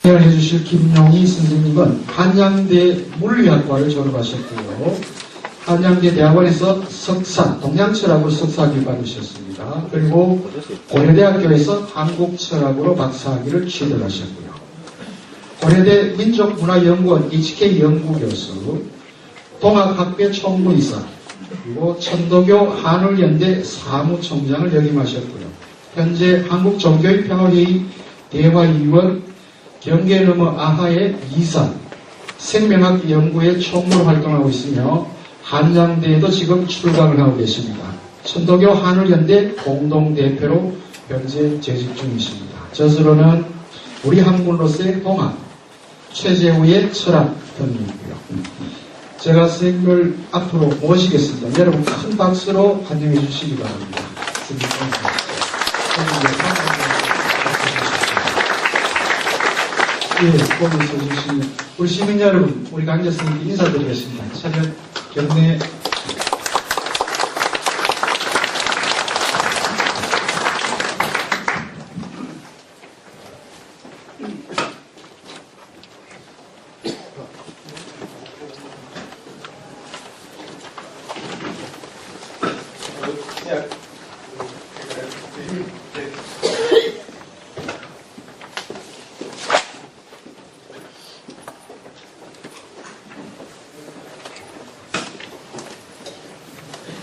해주실 김용희 선생님은 한양대 물리학과를 졸업하셨고요. 한양대 대학원에서 석사, 동양철학으로 석사학위를 받으셨습니다. 그리고 고려대학교에서 한국철학으로 박사학위를 취득하셨고요. 고려대 민족문화연구원 이치케 연구교수, 동학학회 총무이사, 그리고 천도교 한울연대 사무총장을 역임하셨고요. 현재 한국종교인평화회의 대화위원, 경계너머 아하의 이사, 생명학 연구의 총무로 활동하고 있으며 한양대에도 지금 출강을 하고 계십니다. 천도교 한울연대 공동대표로 현재 재직 중이십니다. 저서로는 우리 학문로서의 동학, 최재우의 철학 등이고요. 제가 선생님을 앞으로 모시겠습니다. 여러분 큰 박수로 환영해 주시기 바랍니다. 예, 거기 서주시면 우리 시민 여러분, 우리 강좌 선생님께 인사드리겠습니다. 차렷 경례.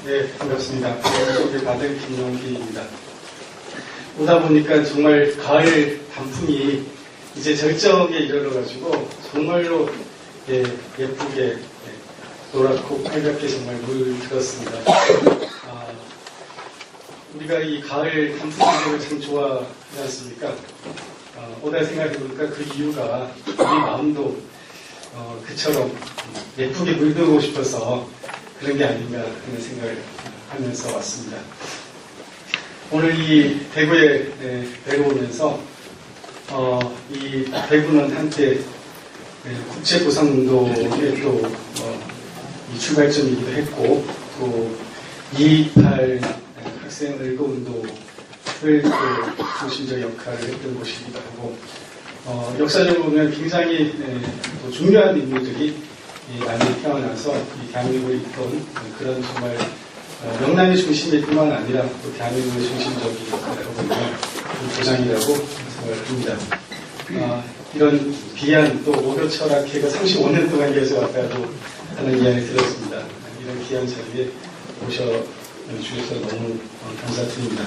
네, 반갑습니다. 소개 받은 김용희입니다. 오다 보니까 정말 가을 단풍이 이제 절정에 이르러가지고 정말로 예쁘게 노랗고 빨갛게 정말 물들었습니다. 우리가 이 가을 단풍을 참 좋아하지 않습니까? 오다 생각해보니까 그 이유가 우리 마음도 그처럼 예쁘게 물들고 싶어서 그런 게 아닌가 하는 생각을 하면서 왔습니다. 오늘 이 대구에 내려오면서 이 대구는 한때 국제보상운동의 또 이 출발점이기도 했고 또 2.28 학생 을거운동을 또 중심적 역할을 했던 곳이기도 하고 역사적으로 보면 굉장히 또 중요한 인물들이 많이 태어나서 이 대한민국을 이끌어온 그런 정말 명랑의 중심일 뿐만 아니라 또 대한민국의 중심적인 역할을 하고 있는 도장이라고 생각을 합니다. 이런 귀한 또 오교철학회가 35년 동안 이어져왔다고 하는 이야기 들었습니다. 이런 귀한 자리에 모셔주셔서 너무 감사드립니다.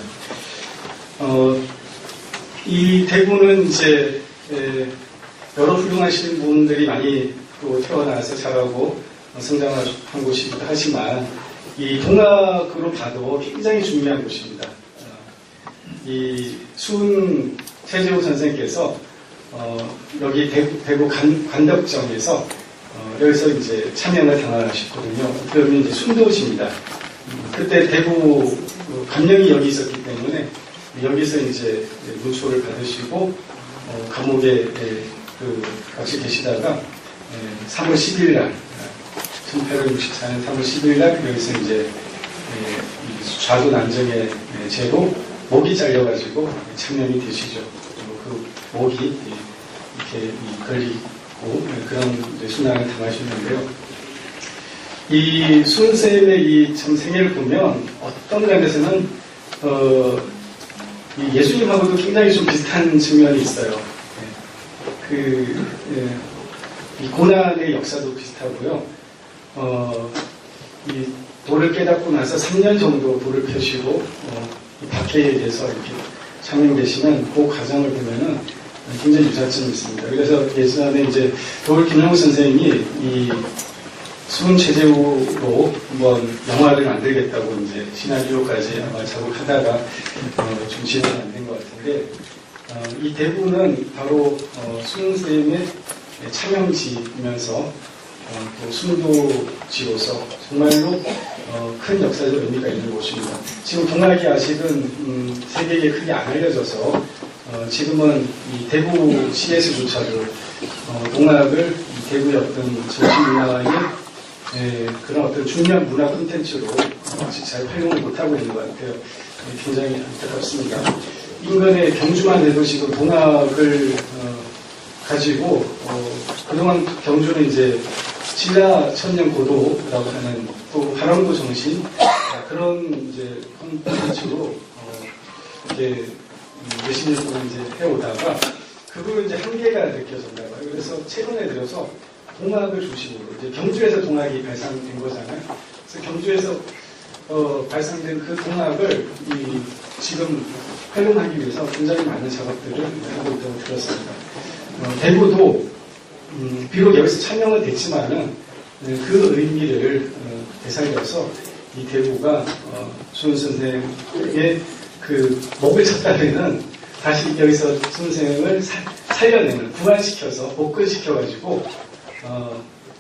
이 대구는 이제 여러 훌륭하신 분들이 많이 또 태어나서 자라고 성장한 곳이기도 하지만 이 동학으로 봐도 굉장히 중요한 곳입니다. 이 수은 최재우 선생께서 여기 대구 관덕정에서 여기서 이제 참여를 당하셨거든요. 어떻게 보면 이제 순도시입니다. 그때 대구 감령이 여기 있었기 때문에 여기서 이제 문초를 받으시고 감옥에 같이 계시다가 3월 10일 날, 1864년 3월 10일 날 여기서 이제 좌도 난정의 죄로 목이 잘려가지고 참여이 되시죠. 그 목이 이렇게 걸리고 그런 순환을 당하셨는데요. 이 수은쌤의 이 참 생애를 보면 어떤 면에서는 이 예수님하고도 굉장히 좀 비슷한 측면이 있어요. 이 고난의 역사도 비슷하고요. 이 도를 깨닫고 나서 3년 정도 도를 펴시고 이 박해에 대해서 이렇게 참여되시는 그 과정을 보면은 굉장히 유사점이 있습니다. 그래서 예전에 이제 도울 김영우 선생님이 이 수은 최재우로 한번 영화를 만들겠다고 이제 시나리오까지 아마 작업하다가 좀 진행이 안 된 것 같은데 이 대구는 바로 수은 선생님의 참여지이면서 또 순도지로서 정말로 큰 역사적 의미가 있는 곳입니다. 지금 동학이 아직은 세계에 크게 안 알려져서 지금은 이 대구시에서조차도 동학을 이 대구의 어떤 정신문화의 그런 어떤 중요한 문화 콘텐츠로 아직 잘 활용을 못하고 있는 것 같아요. 굉장히 안타깝습니다. 인근의 경주만 해도 지금 동학을 가지고 그동안 경주는 이제 신라 천년 고도라고 하는 또 화랑도 정신 그런 이제 콘텐츠로 이렇게 몇십 년 동안 이제 해오다가 그걸 이제 한계가 느껴졌나 봐요. 그래서 최근에 들어서 동학을 중심으로 이제 경주에서 동학이 발상된 거잖아요. 그래서 경주에서 발상된 그 동학을 지금 활용하기 위해서 굉장히 많은 작업들을 하고 있다고 들었습니다. 대구도 비록 여기서 참여는 됐지만은 그 의미를 되살려서 이 대구가 수훈 선생의 그 목을 쳤다면은 다시 여기서 수훈 선생을 살려내는 부활시켜서 복근시켜가지고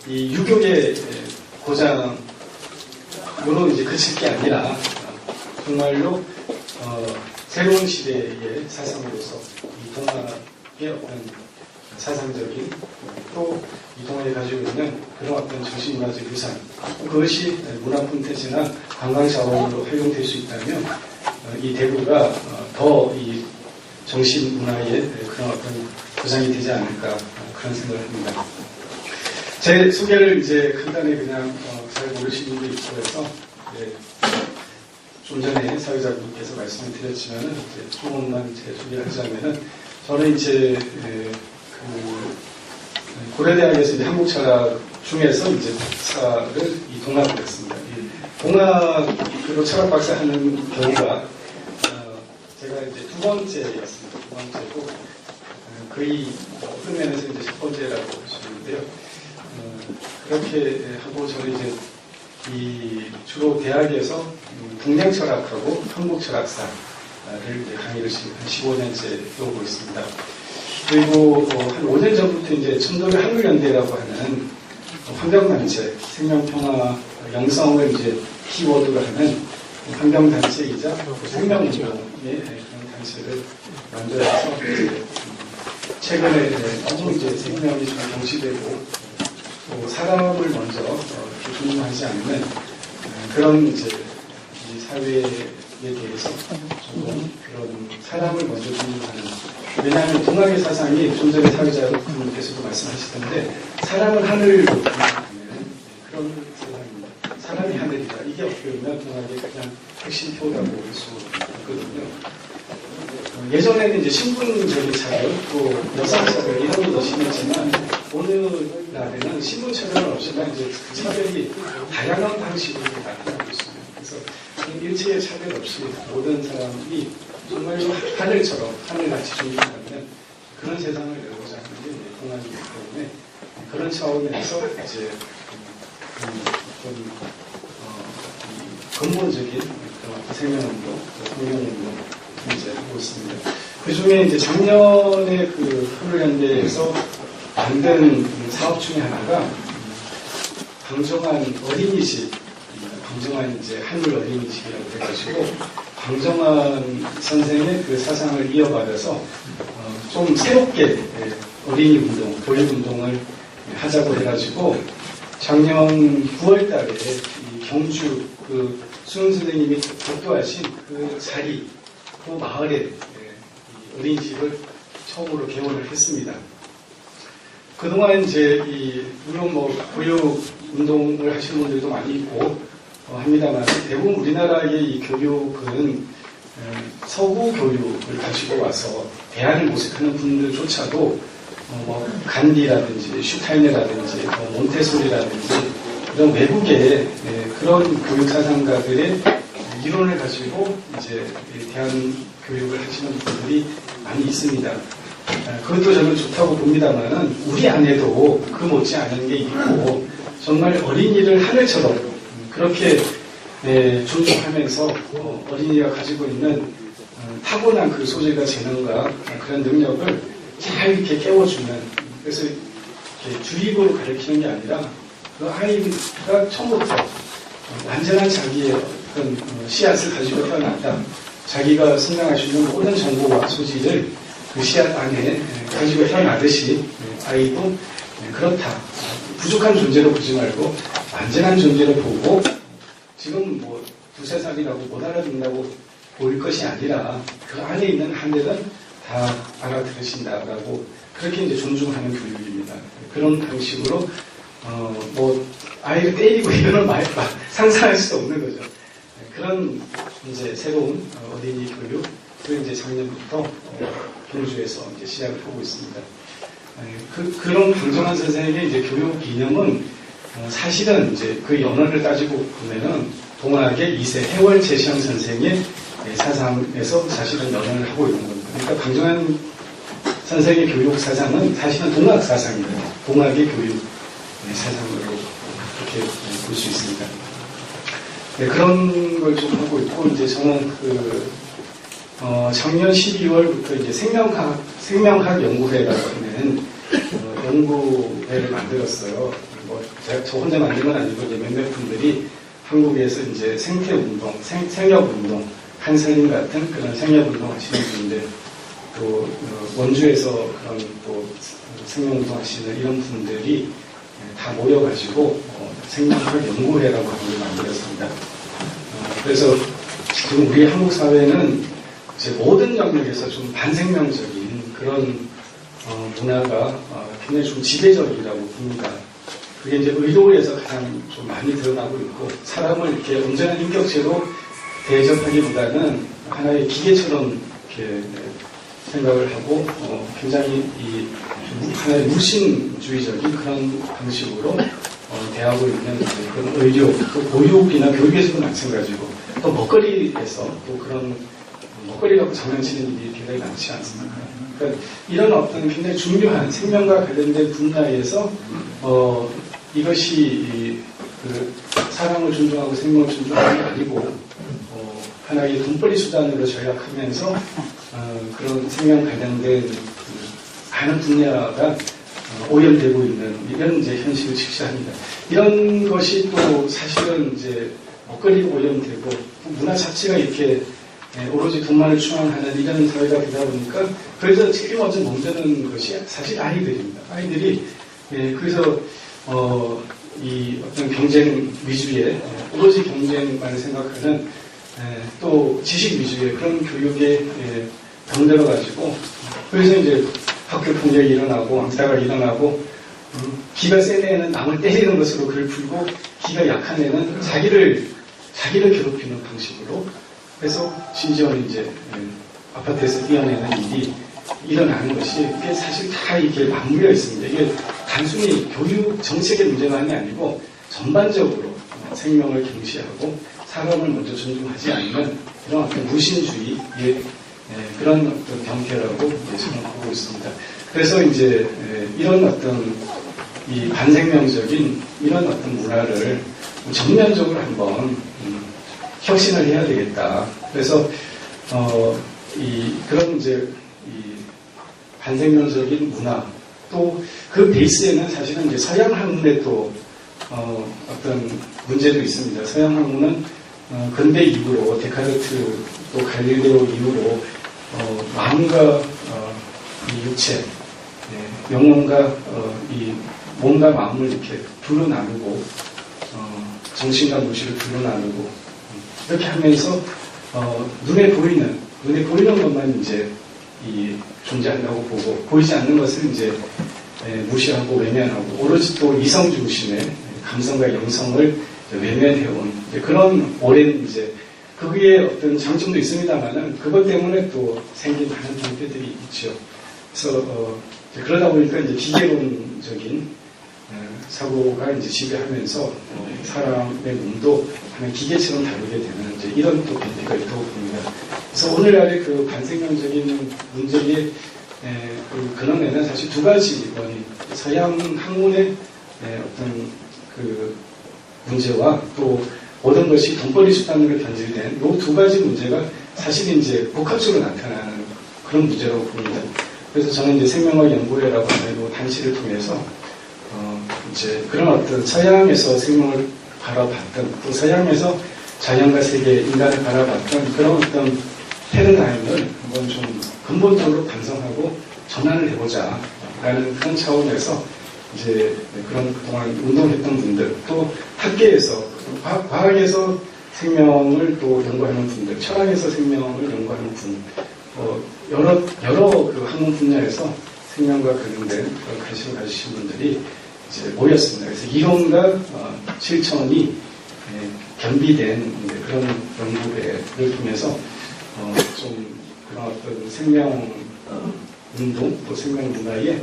이 유교의 고장으로 이제 그칠 게 아니라 정말로 새로운 시대의 사상으로서 이 동학의 어떤 사상적인 또 이 동학이 가지고 있는 그런 어떤 정신문화적 유산 그것이 문화 콘텐츠나 관광 자원으로 활용될 수 있다면 이 대구가 더 이 정신 문화의 그런 어떤 보장이 되지 않을까 그런 생각을 합니다. 제 소개를 이제 간단히 그냥 잘 모르시는 분도 있고 해서 좀 전에 사회자분께서 말씀을 드렸지만은 조금만 제 소개를 하자면은 저는 이제 고려대학에서 이제 한국철학 중에서 이제 박사를 동학을 했습니다. 동학으로 철학 박사 하는 경우가 제가 이제 두 번째였습니다. 두 번째고 거의 어떤 면에서 이제 첫 번째라고 보시는데요. 그렇게 하고 저는 이제 주로 대학에서 동양철학하고 한국철학사를 이제 강의를 지금 한 15년째 배우고 있습니다. 그리고 한 5년 전부터 이제 천도교 한국연대라고 하는 환경단체, 생명평화 영성을 이제 키워드로 하는 환경단체이자 생명운동의 그런 단체를 만들어서 최근에 너무 이제 생명이 좀 경시되고 또 사람을 먼저 존중하지 않는 그런 이제 이 사회에 대해서 그런 사람을 먼저 존중하는 왜냐하면 동학의 사상이 좀 전에 사회자분께서도 말씀하시던데 사람은 하늘로 존중하는 그런 세상입니다. 사람이 하늘이다. 이게 어떻게 보면 동학의 가장 핵심표라고 볼 수 있거든요. 예전에는 이제 신분적인 차별, 또 여성 차별 이런 게 더 심했지만 오늘날에는 신분 차별은 없지만 이제 그 차별이 다양한 방식으로 나타나고 있습니다. 그래서 일체의 차별 없이 모든 사람이 정말로 하늘처럼 하늘같이 존중하는 그런 세상을 열고자 하는 게 동학이기 때문에 그런 차원에서 이제 근본적인 생명운동, 환경운동 이제 하고 있습니다. 그 중에 이제 작년에 그 한국연대에서 만든 사업 중에 하나가 방정환 어린이집, 방정환 이제 한글 어린이집이라고 해가지고 방정환 선생의 그 사상을 이어받아서 좀 새롭게 어린이 운동, 교육 운동을 하자고 해가지고 작년 9월달에 경주 그 수훈 선생님이 독도하신 그 자리, 그 마을에 어린이집을 처음으로 개원을 했습니다. 그동안 이제 물론 뭐 교육 운동을 하시는 분들도 많이 있고 합니다만 대부분 우리나라의 이 교육은 서구 교육을 가지고 와서 대안을 모색하는 분들조차도 뭐 간디라든지 슈타이너라든지 몬테소리라든지 이런 외국의 그런 교육 사상가들의 이론을 가지고 이제 대안 교육을 하시는 분들이 많이 있습니다. 그것도 저는 좋다고 봅니다만은 우리 안에도 그 못지않은 게 있고 정말 어린이를 하늘처럼 그렇게 존중하면서 어린이가 가지고 있는 타고난 그 소질과 재능과 그런 능력을 잘 이렇게 깨워주는 그래서 이렇게 주입으로 가르치는 게 아니라 그 아이가 처음부터 완전한 자기의 어떤 씨앗을 가지고 태어났다. 자기가 성장할 수 있는 모든 정보와 소질을 그 씨앗 안에 가지고 태어나듯이 아이도 그렇다. 부족한 존재로 보지 말고 완전한 존재로 보고 지금 뭐 두세 살이라고 못 알아듣는다고 보일 것이 아니라 그 안에 있는 하늘은 다 알아들으신다라고 그렇게 이제 존중하는 교육입니다. 그런 방식으로 뭐 아이를 때리고 이런 말 상상할 수 없는 거죠. 그런 이제 새로운 어린이 교육을 이제 작년부터 경주에서 이제 시작을 하고 있습니다. 그런 강정환 선생님의 이제 교육 이념은 사실은 이제 그 연원을 따지고 보면은 동학의 2세 해월 제시영 선생의 사상에서 사실은 연원을 하고 있는 겁니다. 그러니까 강정환 선생의 교육 사상은 사실은 동학 사상입니다. 동학의 교육 사상으로 그렇게 볼 수 있습니다. 네, 그런 걸 좀 하고 있고, 이제 저는 작년 12월부터 이제 생명학 연구회라고 하는 연구회를 만들었어요. 뭐, 저 혼자 만든 건 아니고, 이제 몇몇 분들이 한국에서 이제 생태운동, 생협운동, 한선임 같은 그런 생협운동 하시는 분들, 또, 원주에서 그런 또 생명운동 하시는 이런 분들이 다 모여가지고, 생명학 연구회라고 하는 걸 만들었습니다. 그래서 지금 우리 한국 사회는 이제 모든 영역에서 좀 반생명적인 그런 문화가 굉장히 좀 지배적이라고 봅니다. 그게 이제 의료에서 가장 좀 많이 드러나고 있고, 사람을 이렇게 온전한 인격체로 대접하기보다는 하나의 기계처럼 이렇게 생각을 하고 굉장히 하나의 무신주의적인 그런 방식으로 대하고 있는 그런 의료, 또 보육이나 교육에서도 마찬가지고, 또 먹거리에서 또 그런 먹거리 갖고 장난치는 일이 굉장히 많지 않습니까? 그러니까 이런 어떤 굉장히 중요한 생명과 관련된 분야에서 이것이 그 사람을 존중하고 생명을 존중하는 게 아니고 하나의 돈벌이 수단으로 전락하면서 그런 생명 관련된 많은 분야가 오염되고 있는 이런 이제 현실을 직시합니다. 이런 것이 또 사실은 이제 먹거리가 오염되고 문화 자체가 이렇게 오로지 돈만을 추앙하는 이런 사회가 되다 보니까 그래서 제일 먼저 몸드는 것이 사실 아이들입니다. 아이들이 그래서 이 어떤 경쟁 위주의 오로지 경쟁만 생각하는 또 지식 위주의 그런 교육에 병들어 가지고 그래서 이제 학교 폭력이 일어나고 왕따가 일어나고 기가 센 애는 남을 때리는 것으로 글을 풀고 기가 약한 애는 자기를 괴롭히는 방식으로 해서 심지어는 이제 아파트에서 뛰어내는 일이 일어나는 것이 이게 사실 다 이게 맞물려 있습니다. 이게 단순히 교육 정책의 문제만이 아니고 전반적으로 생명을 경시하고 사람을 먼저 존중하지 않는 이런 어떤 무신주의의 그런 어떤 병폐라고 저는 보고 있습니다. 그래서 이제 이런 어떤 이 반생명적인 이런 어떤 문화를 전면적으로 한번 혁신을 해야 되겠다. 그래서 그런 이제 이 반생명적인 문화 또 그 베이스에는 사실은 이제 서양 학문의 또 어떤 문제도 있습니다. 서양 학문은 근대 이후로 데카르트 또 갈릴레오 이후로 마음과 이 육체, 영혼과 이 몸과 마음을 이렇게 둘로 나누고 정신과 무시를 둘로 나누고 이렇게 하면서 눈에 보이는 것만 이제 존재한다고 보고 보이지 않는 것을 이제 무시하고 외면하고 오로지 또 이성 중심의 감성과 영성을 외면해온 그런 오랜 이제 그게 어떤 장점도 있습니다만은 그것 때문에 또 생긴 많은 병폐들이 있죠. 그래서 그러다 보니까 이제 기계론적인 사고가 이제 지배하면서 사람의 몸도 하나의 기계처럼 다루게 되는 이제 이런 또 변태가 있다고 봅니다. 그래서 오늘날의 그 반생명적인 문제의 그 근원에는 사실 두 가지 원인, 서양 학문의 어떤 그 문제와 또 모든 것이 돈벌이 수단으로 변질된 이 두 가지 문제가 사실 이제 복합적으로 나타나는 그런 문제라고 봅니다. 그래서 저는 이제 생명학 연구회라고 하는 이 단체를 통해서 이제 그런 어떤 서양에서 생명을 바라봤던 또 서양에서 자연과 세계, 인간을 바라봤던 그런 어떤 패러다임을 한번 좀 근본적으로 반성하고 전환을 해보자 라는 그런 차원에서 이제 그런 그동안 운동했던 분들 또 학계에서 과학에서 생명을 또 연구하는 분들 철학에서 생명을 연구하는 분 여러 그 학문 분야에서 생명과 관련된 그런 관심을 가지신 분들이 이제 모였습니다. 그래서 이론과 실천이 겸비된 그런 연구회를 통해서 좀 그런 어떤 생명 운동 또 생명 문화의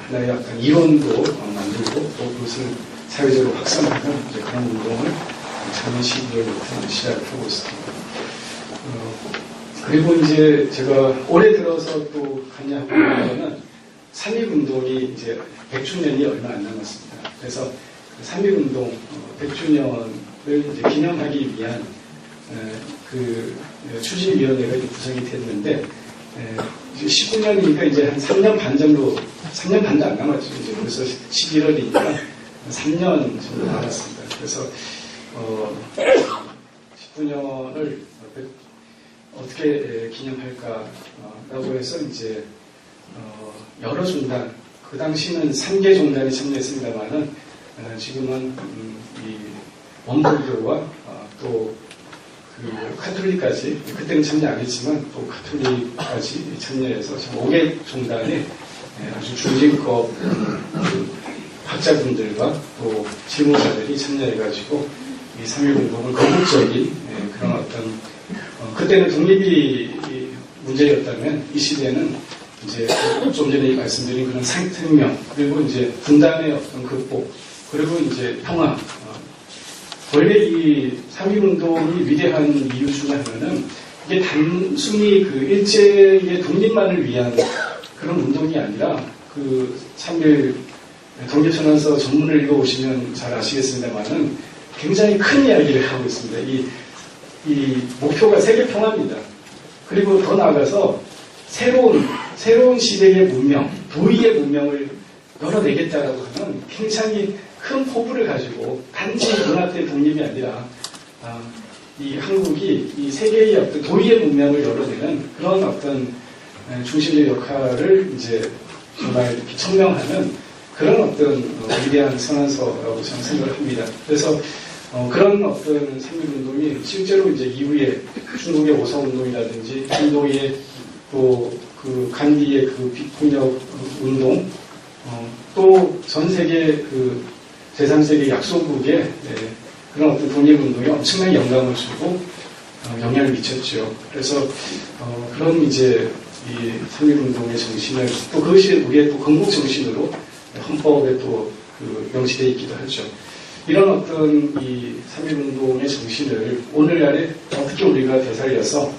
하나의 약간 이론도 만들고 또 그것을 사회적으로 확산하는 이제 그런 운동을 작년 12월부터 시작하고 있습니다. 그리고 이제 제가 올해 들어서 또 관여하고 있는 거는 3.1운동이 이제 100주년이 얼마 안 남았습니다. 그래서 3.1운동 100주년을 이제 기념하기 위한 그 추진위원회가 이제 구성이 됐는데 이제 19년이니까 이제 한 3년 반 정도, 3년 반도 안 남았죠. 이제 벌써 11월이니까 3년 정도 남았습니다. 그래서 19년을 어떻게 기념할까라고 해서 이제 여러 종단, 그 당시는 3개 종단이 참여했습니다만은 지금은 이 원불교와 또 그 카톨릭까지, 그때는 참여 안 했지만 또 카톨릭까지 참여해서 지금 5개 종단의 아주 중진급 학자분들과 또 지도자들이 참여해가지고 이 3.1운동을 건국적인 그런 어떤 그때는 독립이 문제였다면 이 시대는 이제 좀 전에 말씀드린 그런 생명 그리고 이제 분단의 어떤 극복 그리고 이제 평화 원래 이 3.1운동이 위대한 이유 중에 하나는 이게 단순히 그 일제의 독립만을 위한 그런 운동이 아니라 그 3.1 독립선언서 전문을 읽어보시면 잘 아시겠습니다만은 굉장히 큰 이야기를 하고 있습니다. 이 목표가 세계 평화입니다. 그리고 더 나아가서 새로운 시대의 문명, 도의의 문명을 열어내겠다라고 하는 굉장히 큰 포부를 가지고 단지 문화의 독립이 아니라 이 한국이 이 세계의 어떤 도의의 문명을 열어내는 그런 어떤 중심적 역할을 이제 정말 이렇게 청명하는 그런 어떤 위대한 선언서라고 저는 생각을 합니다. 그래서 그런 어떤 3.1운동이 실제로 이제 이후에 중국의 오사운동이라든지 인도의 또 그 간디의 그 비폭력 운동 또 전 세계 그 제3세계 약소국의 그런 어떤 독립운동에 엄청난 영감을 주고 영향을 미쳤죠. 그래서 그런 이제 이 3.1운동의 정신을 또 그것이 우리의 또 건국 정신으로 헌법에 또 그 명시되어 있기도 하죠. 이런 어떤 이 3.1운동의 정신을 오늘날에 어떻게 우리가 되살려서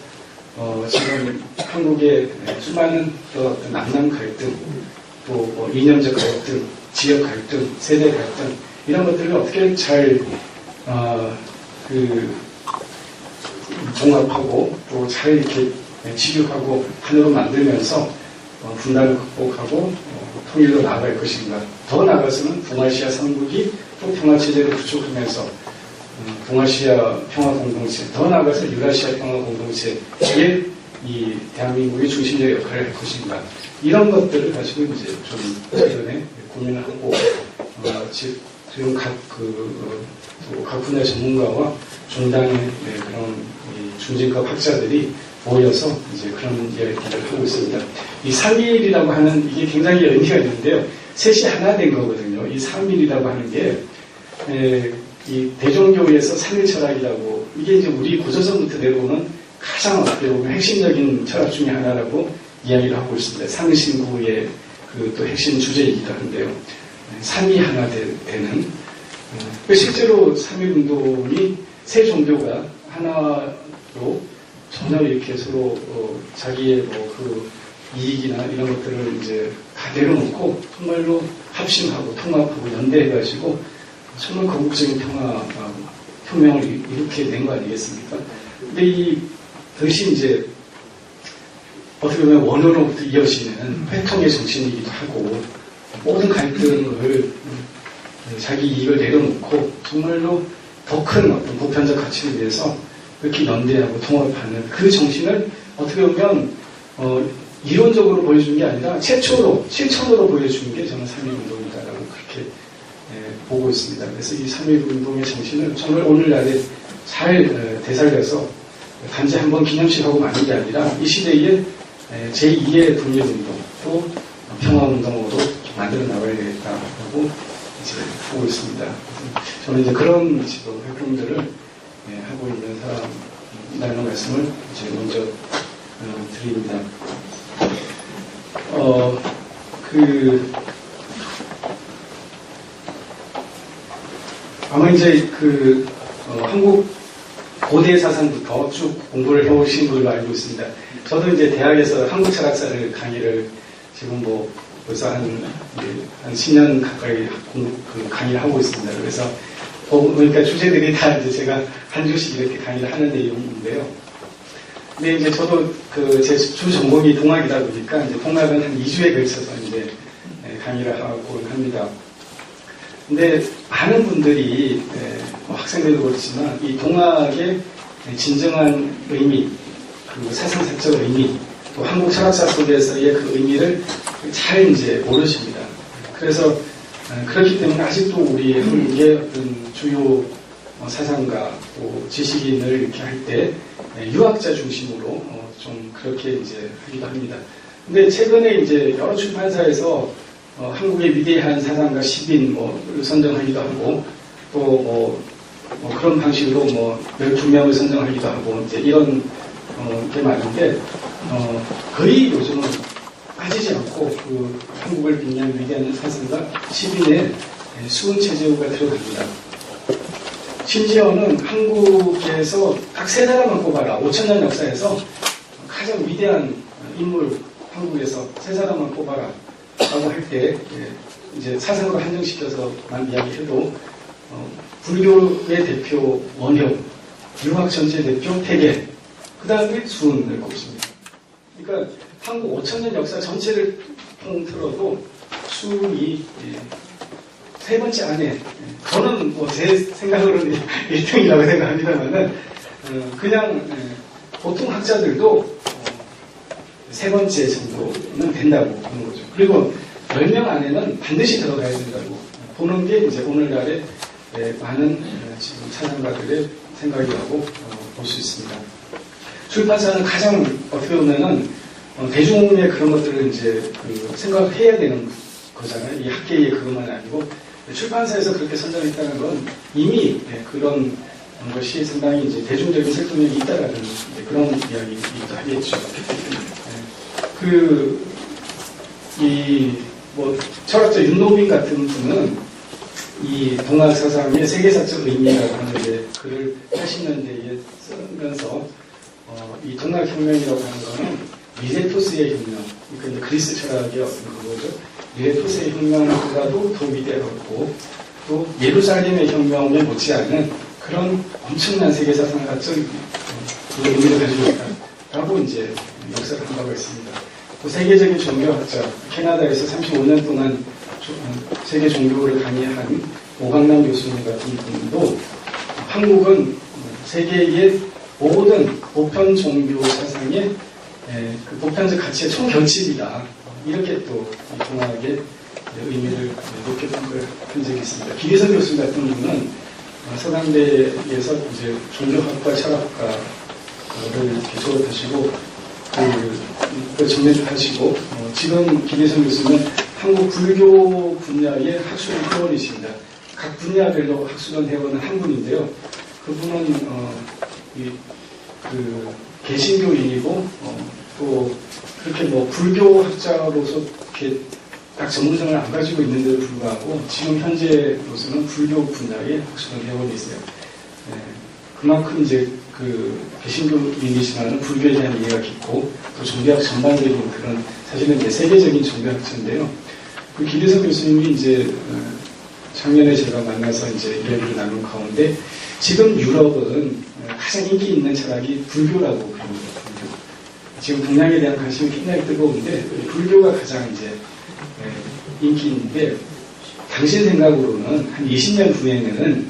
지금 한국의 수많은 어떤 남남 갈등, 또 뭐 이념적 갈등, 지역 갈등, 세대 갈등 이런 것들을 어떻게 잘 종합하고 또 잘 이렇게 치유하고 하나로 만들면서 분단을 극복하고 통일로 나아갈 것인가. 더 나아가서는 동아시아 3국이 또 평화체제를 구축하면서 동아시아 평화공동체, 더 나아가서 유라시아 평화공동체에 이 대한민국의 중심적 역할을 할 것인가. 이런 것들을 가지고 이제 좀 최근에 고민을 하고, 지금 각 분야 전문가와 종단의 그런 중진급 학자들이 모여서 이제 그런 이야기를 하고 있습니다. 이 3.1이라고 하는 이게 굉장히 의미가 있는데요. 셋이 하나 된 거거든요. 이 3.1이라고 하는 게, 이 대종교에서 3.1 철학이라고, 이게 이제 우리 고조선부터 내려오는 가장 어떻게 보면 핵심적인 철학 중에 하나라고 이야기를 하고 있습니다. 상신구의 그 또 핵심 주제이기도 한데요. 3이 하나 되는, 실제로 3.1운동이 세 종교가 하나로 전혀 이렇게 서로 자기의 뭐 그 이익이나 이런 것들을 이제 다 내려놓고 정말로 합심하고 통합하고 연대해가지고 정말 건국적인 평화 혁명을 이렇게 된 거 아니겠습니까? 근데 이 그것이 이제 어떻게 보면 원어로부터 이어지는 회통의 정신이기도 하고 모든 갈등을 자기 이익을 내려놓고 정말로 더 큰 어떤 보편적 가치를 위해서 이렇게 연대하고 통합하는 그 정신을 어떻게 보면 이론적으로 보여준 게 아니라 최초로 실천으로 보여준 게 저는 3.1운동이다라고 그렇게 보고 있습니다. 그래서 이 3.1운동의 정신을 정말 오늘날에 잘 되살려서 단지 한번 기념식하고 마는 게 아니라 이 시대의 제2의 독립운동 또 평화운동으로 만들어 나가야 되겠다고 이제 하고 있습니다. 저는 이제 그런 지금 활동들을 하고 있는 사람이라는 말씀을 이제 먼저 드립니다. 아마 이제 한국 고대 사상부터 쭉 공부를 해오신 걸로 알고 있습니다. 저도 이제 대학에서 한국 철학사를 강의를 지금 뭐 벌써 한 10년 가까이 강의를 하고 있습니다. 그래서 그러니까 주제들이 다 이제 제가 한 주씩 이렇게 강의를 하는 내용인데요. 근데 이제 저도 제 주 전공이 동학이다 보니까 이제 동학은 한 2주에 걸쳐서 이제 강의를 하고 합니다. 근데 많은 분들이 학생들도 그렇지만 이 동학의 진정한 의미, 그리고 사상사적 의미, 또 한국 철학사 속에서의 그 의미를 잘 이제 모르십니다. 그래서 그렇기 때문에 아직도 우리 한국의 어떤 주요 사상가 또 지식인을 이렇게 할 때 유학자 중심으로 좀 그렇게 이제 하기도 합니다. 근데 최근에 이제 여러 출판사에서 한국의 위대한 사상가 10인을 선정하기도 하고 또 그런 방식으로 12명을 선정하기도 하고 이제 이런 게 많은데 거의 요즘은 빠지지 않고 한국을 빛내는 위대한 사상가 10인에 수은 최재우가 들어갑니다. 심지어는 한국에서 딱 3사람만 꼽아라. 5천년 역사에서 가장 위대한 인물 한국에서 3사람만 꼽아라 라고 할 때 이제 사상으로 한정시켜서만 이야기해도 불교의 대표 원효, 유학 전체 대표 태계, 그 다음에 수은을 꼽습니다. 그러니까 한국 5천년 역사 전체를 통틀어도 수은이 3번째 안에, 저는 제 생각으로는 1등이라고 생각합니다만은 그냥 보통 학자들도 3번째 정도는 된다고 보는 거죠. 그리고 10명 안에는 반드시 들어가야 된다고 보는 게 이제 오늘날의 많은 지금 사상가들의 생각이라고 볼 수 있습니다. 출판사는 가장 어떻게 보면은 대중의 그런 것들을 이제 생각해야 되는 거잖아요. 이 학계의 그것만 아니고 출판사에서 그렇게 선정했다는 건 이미 그런 것이 상당히 이제 대중적인 설득력이 있다라는 그런 이야기이기도 하겠죠. 철학자 윤노빈 같은 분은 이 동학 사상의 세계사적 의미라고 하는 이제 글을 80년대에 쓰면서 이 동학혁명이라고 하는 것은 미레토스의 혁명, 그러니까 그리스 철학의 어떤 그거죠. 미레토스의 혁명보다도 더 위대하고 또 예루살렘의 혁명에 못지않은 그런 엄청난 세계사상가적 의미를 가지고 있다라고 이제 역사를 한 바가 있습니다. 또 세계적인 종교학자, 캐나다에서 35년 동안 세계 종교를 강의한 오강남 교수님 같은 분도 한국은 세계의 모든 보편 종교 사상의 그 보편적 가치의 총결집이다. 이렇게 또 동학의 의미를 높게 평가한 적이 있습니다. 김희선 교수 같은 분은 서강대에서 이제 종교학과 철학과를 졸업하시고 정례하시고 지금 김희선 교수는 한국 불교 분야의 학술원 회원이십니다. 각 분야별로 학술원 회원은 한 분인데요. 그분은 개신교인이고 또 그렇게 불교학자로서 이렇게 딱 전문성을 안 가지고 있는데도 불구하고 지금 현재로서는 불교 분야의 학술원 회원이 있어요. 그만큼 이제 개신교인이지만 불교에 대한 이해가 깊고 또 종교학 전반적인 그런 사실은 이제 세계적인 종교학자인데요. 김희선 교수님이 이제 작년에 제가 만나서 이제 이야기를 나눈 가운데 지금 유럽은 가장 인기 있는 철학이 불교라고 그럽니다. 불교. 지금 동양에 대한 관심이 굉장히 뜨거운데 불교가 가장 이제 인기 있는데 당신 생각으로는 한 20년 후에는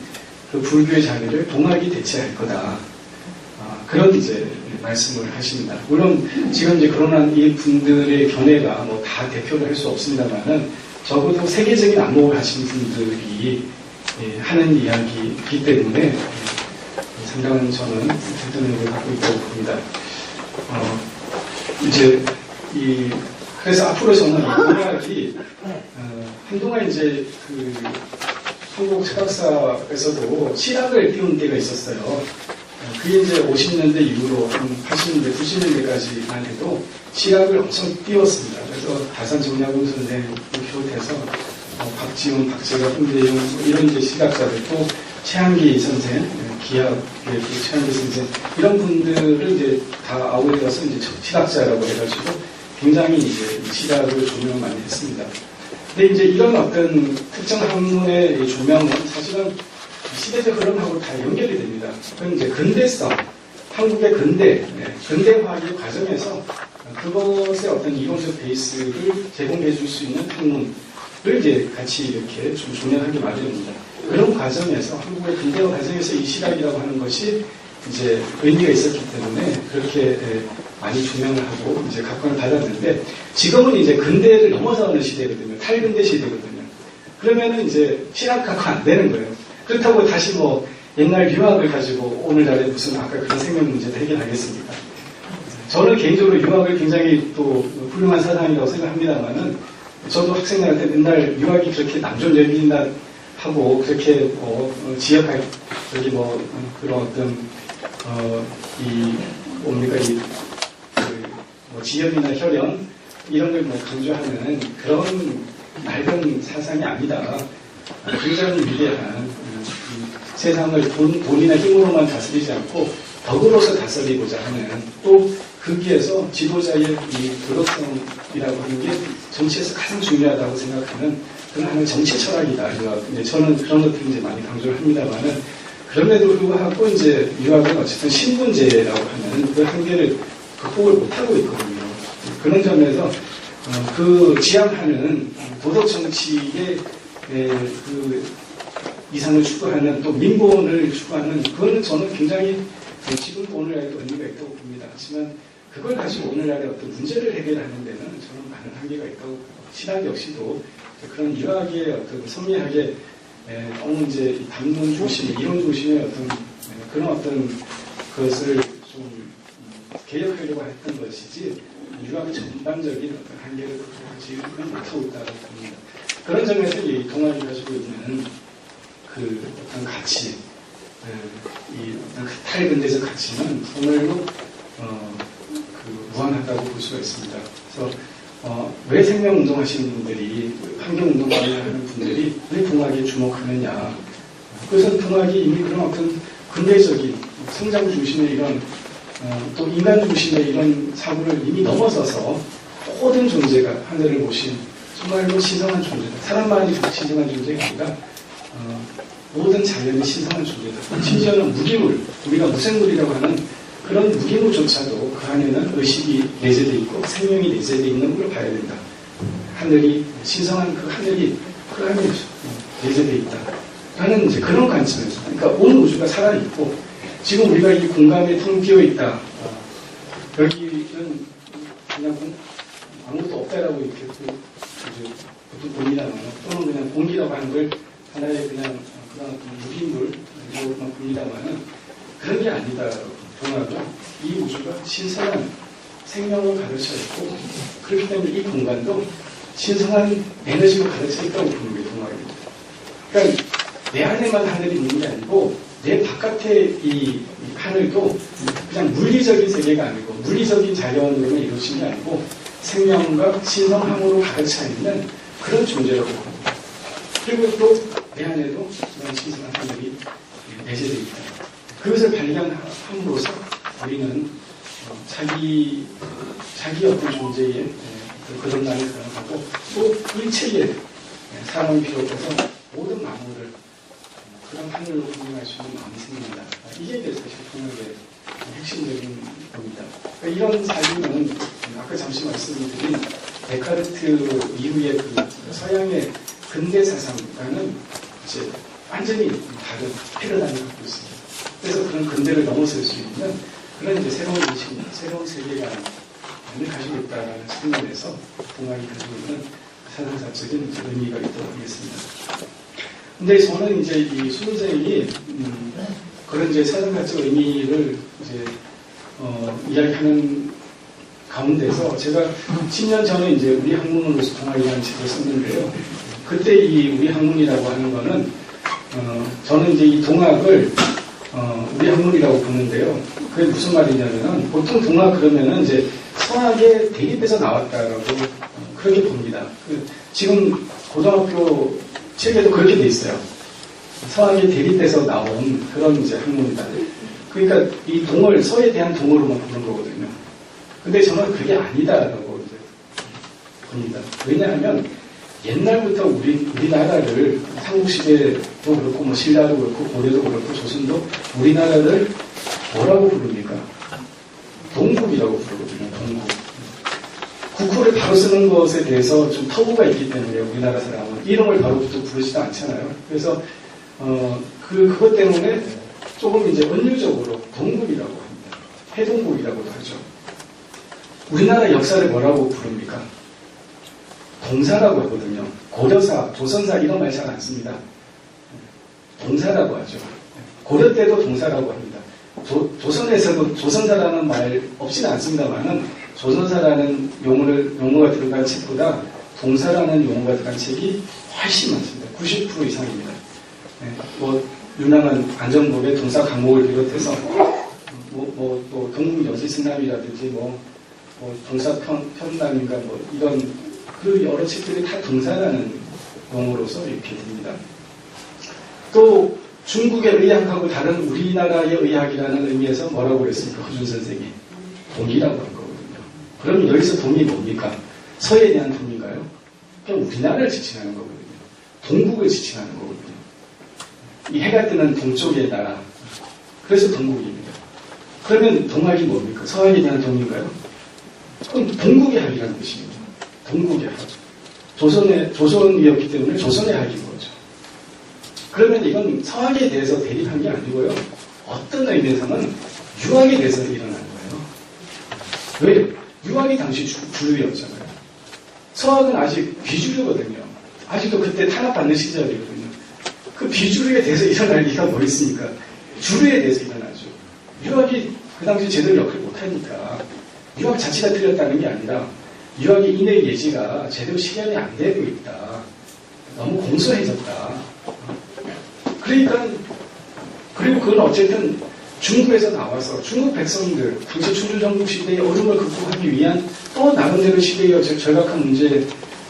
그 불교의 자리를 동학이 대체할 거다. 그런 이제 말씀을 하십니다. 물론 지금 이제 거론한 이 분들의 견해가 다 대표를 할 수 없습니다만은 적어도 세계적인 안목을 하신 분들이 하는 이야기이기 때문에 상당한 저는 설득력을 갖고 있다고 봅니다. 이제 이 그래서 앞으로 저는 동학이 한동안 이제 그 한국 철학사에서도 실학을 띄운 때가 있었어요. 그게 이제 50년대 이후로 한 80년대, 90년대까지만 해도 실학을 엄청 띄웠습니다. 그래서 다산정약훈 선생을 비롯해서 박지훈, 박재가, 홍대용 이런 이제 실학자들 또 최한기 선생, 기하의 최한기 선생 이런 분들을 이제 다 아우러서 이제 실학자라고 해가지고 굉장히 이제 실학을 조명을 많이 했습니다. 근데 이제 이런 어떤 특정 학문의 조명은 사실은 시대적 흐름하고 다 연결이 됩니다. 그건 이제 근대성, 한국의 근대화의 과정에서 그것의 어떤 이론적 베이스를 제공해 줄 수 있는 학문을 이제 같이 이렇게 좀 조명하기 마련입니다. 그런 과정에서 한국의 근대화 과정에서 이 실학이라고 하는 것이 이제 의미가 있었기 때문에 그렇게 많이 조명을 하고 이제 각광을 받았는데 지금은 이제 근대를 넘어서는 시대거든요. 탈근대 시대거든요. 그러면은 이제 실학 갖고 안 되는 거예요. 그렇다고 다시 뭐 옛날 유학을 가지고 오늘날에 무슨 아까 그런 생명 문제도 해결하겠습니까? 저는 개인적으로 유학을 굉장히 또 훌륭한 사상이라고 생각합니다만은 저도 학생들한테 맨날 유학이 그렇게 남존여빈다 하고 그렇게 지역할 저기 그런 어떤 이 뭡니까 뭐 지역이나 혈연 이런 걸 강조하는 그런 낡은 사상이 아니다. 굉장히 위대한 세상을 돈이나 힘으로만 다스리지 않고 덕으로서 다스리고자 하는 또 거기에서 지도자의 이 도덕성이라고 하는 게 정치에서 가장 중요하다고 생각하는 그런 하나의 정치 철학이다. 저는 그런 것들을 이제 많이 강조를 합니다만은 그럼에도 불구하고 이제 유학은 어쨌든 신분제라고 하는 그 한계를 극복을 못하고 있거든요. 그런 점에서 그 지향하는 도덕 정치의 그 이상을 추구하는 또 민본을 추구하는 그거는 저는 굉장히 지금도 오늘날에도 의미가 있다고 봅니다. 하지만 그걸 가지고 오늘날의 어떤 문제를 해결하는 데는 저는 많은 한계가 있다고 신학 역시도 그런 유학의 어떤 성리학의 너무 이제 담론 중심, 이론 중심의 어떤 그런 어떤 것을 좀 개혁하려고 했던 것이지 유학의 전반적인 어떤 한계를 극복하지 못하고 있다고 봅니다. 그런 점에서 이 동아리 가지고 있는 그 어떤 가치, 이 어떤 탈근대적 가치는 정말로 무한하다고 볼 수가 있습니다. 그래서 왜 생명운동 하시는 분들이, 환경운동 하는 분들이 왜 동학에 주목하느냐. 그것은 동학이 이미 그런 어떤 근대적인 성장 중심의 이런 또 인간 중심의 이런 사고를 이미 넘어서서 모든 존재가 하늘을 보신 정말로 신성한 존재다. 사람만이 신성한 존재가 아니라 모든 자연이 신성한 존재다. 심지어는 무기물, 우리가 무생물이라고 하는 그런 무기물조차도 그 안에는 의식이 내재되어 있고 생명이 내재되어 있는 걸 봐야 된다. 하늘이 신성한 그 하늘이 그 안에 내재되어 있다. 라는 이제 그런 관점에서, 그러니까 온 우주가 살아있고 지금 우리가 이 공간에 텅 비어 있다. 여기는 그냥 아무것도 없다라고 이렇게 보통 봅니다만 또는 그냥 공기라고 하는 걸 하나의 그냥 그런 무기물로만 봅니다만은 그런 게 아니다. 동학은 이 우주가 신성한 생명을 가르쳐 있고 그렇기 때문에 이 공간도 신성한 에너지로 가르쳐 있다고 보는 게 동학입니다. 그러니까 내 안에만 하늘이 있는 게 아니고 내 바깥의 이 하늘도 그냥 물리적인 세계가 아니고 물리적인 자연으로 이루어진 게 아니고 생명과 신성함으로 가르쳐 있는 그런 존재라고 봅니다. 그리고 또 내 안에도 그런 신성한 하늘이 내재되어 있다. 그것을 발견함으로써 우리는 자기 어떤 존재의 그런 날을 가능하고 또 일체의 사람을 비롯해서 모든 만물을 그런 하늘로 분명할 수 있는 마음이 생깁니다. 이게 사실 동학의 핵심적인 겁니다. 그러니까 이런 사유는 아까 잠시 말씀드린 데카르트 이후의 그 서양의 근대 사상과는 이제 완전히 다른 패러다임을 갖고 있습니다. 그래서 그런 근대를 넘어설 수 있는 그런 이제 새로운 인식, 새로운 세계관을 가지고 있다는 측면에서 동학이 가지고 있는 사상사적인 의미가 있다고 하겠습니다. 근데 저는 이제 이 수능생이 그런 이제 사상가적 의미를 이제 이야기하는 가운데서 제가 10년 전에 이제 우리 학문으로서 동학이라는 책을 썼는데요. 그때 이 우리 학문이라고 하는 거는 저는 이제 이 동학을 우리 학문이라고 부르는데요. 그게 무슨 말이냐면은 보통 동학 그러면은 이제 서학에 대립해서 나왔다라고 그렇게 봅니다. 지금 고등학교 책에도 그렇게 돼 있어요. 서학에 대립해서 나온 그런 이제 학문이다. 그러니까 이 동을 서에 대한 동어로만 보는 거거든요. 근데 저는 그게 아니다라고 이제 봅니다. 왜냐하면 옛날부터 우리나라를 삼국시대도 그렇고 뭐 신라도 그렇고 고려도 그렇고 조선도 우리나라를 뭐라고 부릅니까? 동국이라고 부르거든요. 동국. 국호를 바로 쓰는 것에 대해서 좀 터부가 있기 때문에 우리나라 사람은 이름을 바로부터 부르지도 않잖아요. 그래서 그것 때문에 조금 이제 은유적으로 동국이라고 합니다. 해동국이라고도 하죠. 우리나라 역사를 뭐라고 부릅니까? 동사라고 하거든요. 고려사, 조선사 이런 말 잘 안 씁니다. 동사라고 하죠. 고려 때도 동사라고 합니다. 조선에서도 조선사라는 말 없지는 않습니다만은 조선사라는 용어가 들어간 책보다 동사라는 용어가 들어간 책이 훨씬 많습니다. 90% 이상입니다. 뭐 유명한 안정복의 동사 강목을 비롯해서 뭐 동국여지승남이라든지 뭐 동사 편남인가 뭐 이런 그 여러 책들이 다 동사라는 용어로서 이렇게 됩니다. 또 중국의 의학하고 다른 우리나라의 의학이라는 의미에서 뭐라고 그랬습니까? 허준 선생이 동이라고 한 거거든요. 그럼 여기서 동이 뭡니까? 서에 대한 동인가요? 그냥 우리나라를 지칭하는 거거든요. 동국을 지칭하는 거거든요. 이 해가 뜨는 동쪽의 나라. 그래서 동국입니다. 그러면 동학이 뭡니까? 서학에 대한 동인가요? 그럼 동국의 학이라는 뜻입니다. 동국의 학. 조선이었기 때문에 조선의 학인 거죠. 그러면 이건 서학에 대해서 대립한 게 아니고요. 어떤 의미에서는 유학에 대해서 일어난 거예요. 왜요? 유학이 당시 주류였잖아요. 서학은 아직 비주류거든요. 아직도 그때 탄압받는 시절이거든요. 그 비주류에 대해서 일어날 리가 뭐 있습니까? 주류에 대해서 일어나죠. 유학이 그 당시 제대로 역할을 못하니까 유학 자체가 틀렸다는 게 아니라 유학의 인의 예지가 제대로 실현이 안 되고 있다. 너무 공소해졌다. 그러니까 그리고 그건 어쨌든 중국에서 나와서 중국 백성들 당시 충주정복 시대의 어려움을 극복하기 위한 또 나름대로 시대의 절박한 문제에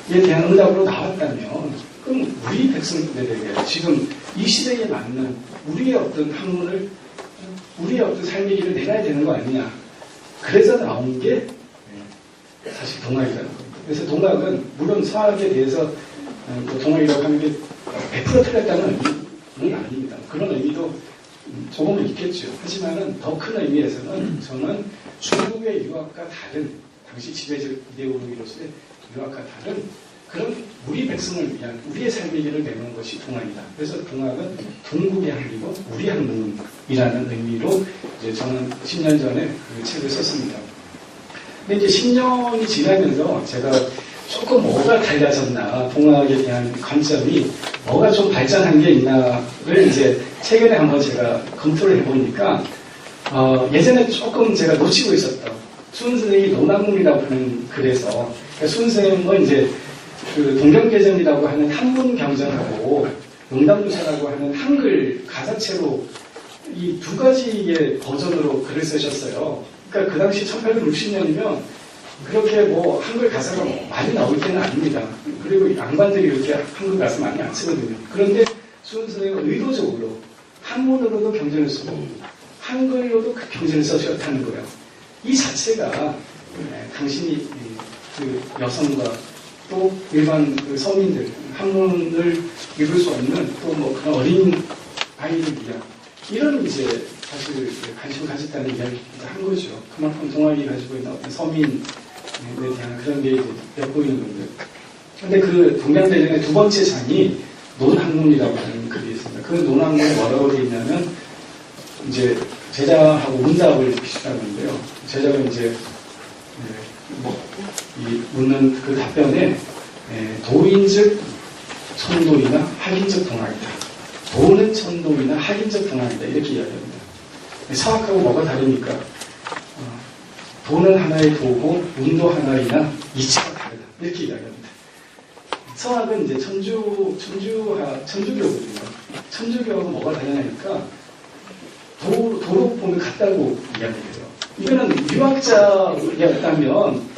대한 응답으로 나왔다면 그럼 우리 백성들에게 지금 이 시대에 맞는 우리의 어떤 학문을 우리의 어떤 삶의 길을 내놔야 되는 거 아니냐. 그래서 나온 게 사실 동학이라는 겁니다. 그래서 동학은 물론 서학에 대해서 동학이라고 하는 게 100% 틀렸다는 의미는 아닙니다. 그런 의미도 조금은 있겠죠. 하지만은 더 큰 의미에서는 저는 중국의 유학과 다른 당시 지배적 이데올로기로서의 유학과 다른 그런 우리 백성을 위한 우리의 삶의 길을 내놓은 것이 동학이다. 그래서 동학은 동국의 학이고 우리 학문이라는 의미로 이제 저는 10년 전에 그 책을 썼습니다. 근데 이제 10년이 지나면서 제가 조금 뭐가 달라졌나, 동학에 대한 관점이 뭐가 좀 발전한 게 있나를 이제 최근에 한번 제가 검토를 해보니까, 예전에 조금 제가 놓치고 있었던 수은 선생이 논학문이라고 하는 글에서, 그러니까 수은 선생은 이제 그 동경개정이라고 하는 한문 경전하고 농담유사라고 하는 한글 가사체로 이 두 가지의 버전으로 글을 쓰셨어요. 그러니까 그 당시 1860년이면 그렇게 뭐 한글 가사가 많이 나올 때는 아닙니다. 그리고 양반들이 이렇게 한글 가사 많이 안 쓰거든요. 그런데 수은 선생님은 의도적으로 한문으로도 경전을 쓰고 한글로도 그 경전을 써주었다는 거예요. 이 자체가 당신이 그 여성과 또 일반 그 서민들 한문을 읽을 수 없는 또 뭐 그런 어린 아이들 위한 이런 이제 사실 관심을 가졌다는 이야기를 한 거죠. 그만큼 동학이 가지고 있는 어떤 서민에 대한 그런 게 이제 엿보이는 건데. 근데 그 동양대전의 두 번째 장이 논학문이라고 하는 글이 있습니다. 그 논학문이 뭐라고 되어 있냐면 이제 제자하고 문답을 비슷하는데요. 제자가 이제 이 묻는 그 답변에 도인즉 천도이나 학인즉 동학이다. 도는 천도이나 학인즉 동학이다. 이렇게 이야기합니다. 서학하고 뭐가 다릅니까? 도는 하나의 도고 운도 하나이나 이치가 다르다. 이렇게 이야기합니다. 성악은 이제 천주교거든요. 천주교하고 뭐가 다르냐니까 도로 보면 같다고 이야기해요. 이거는 유학자였다면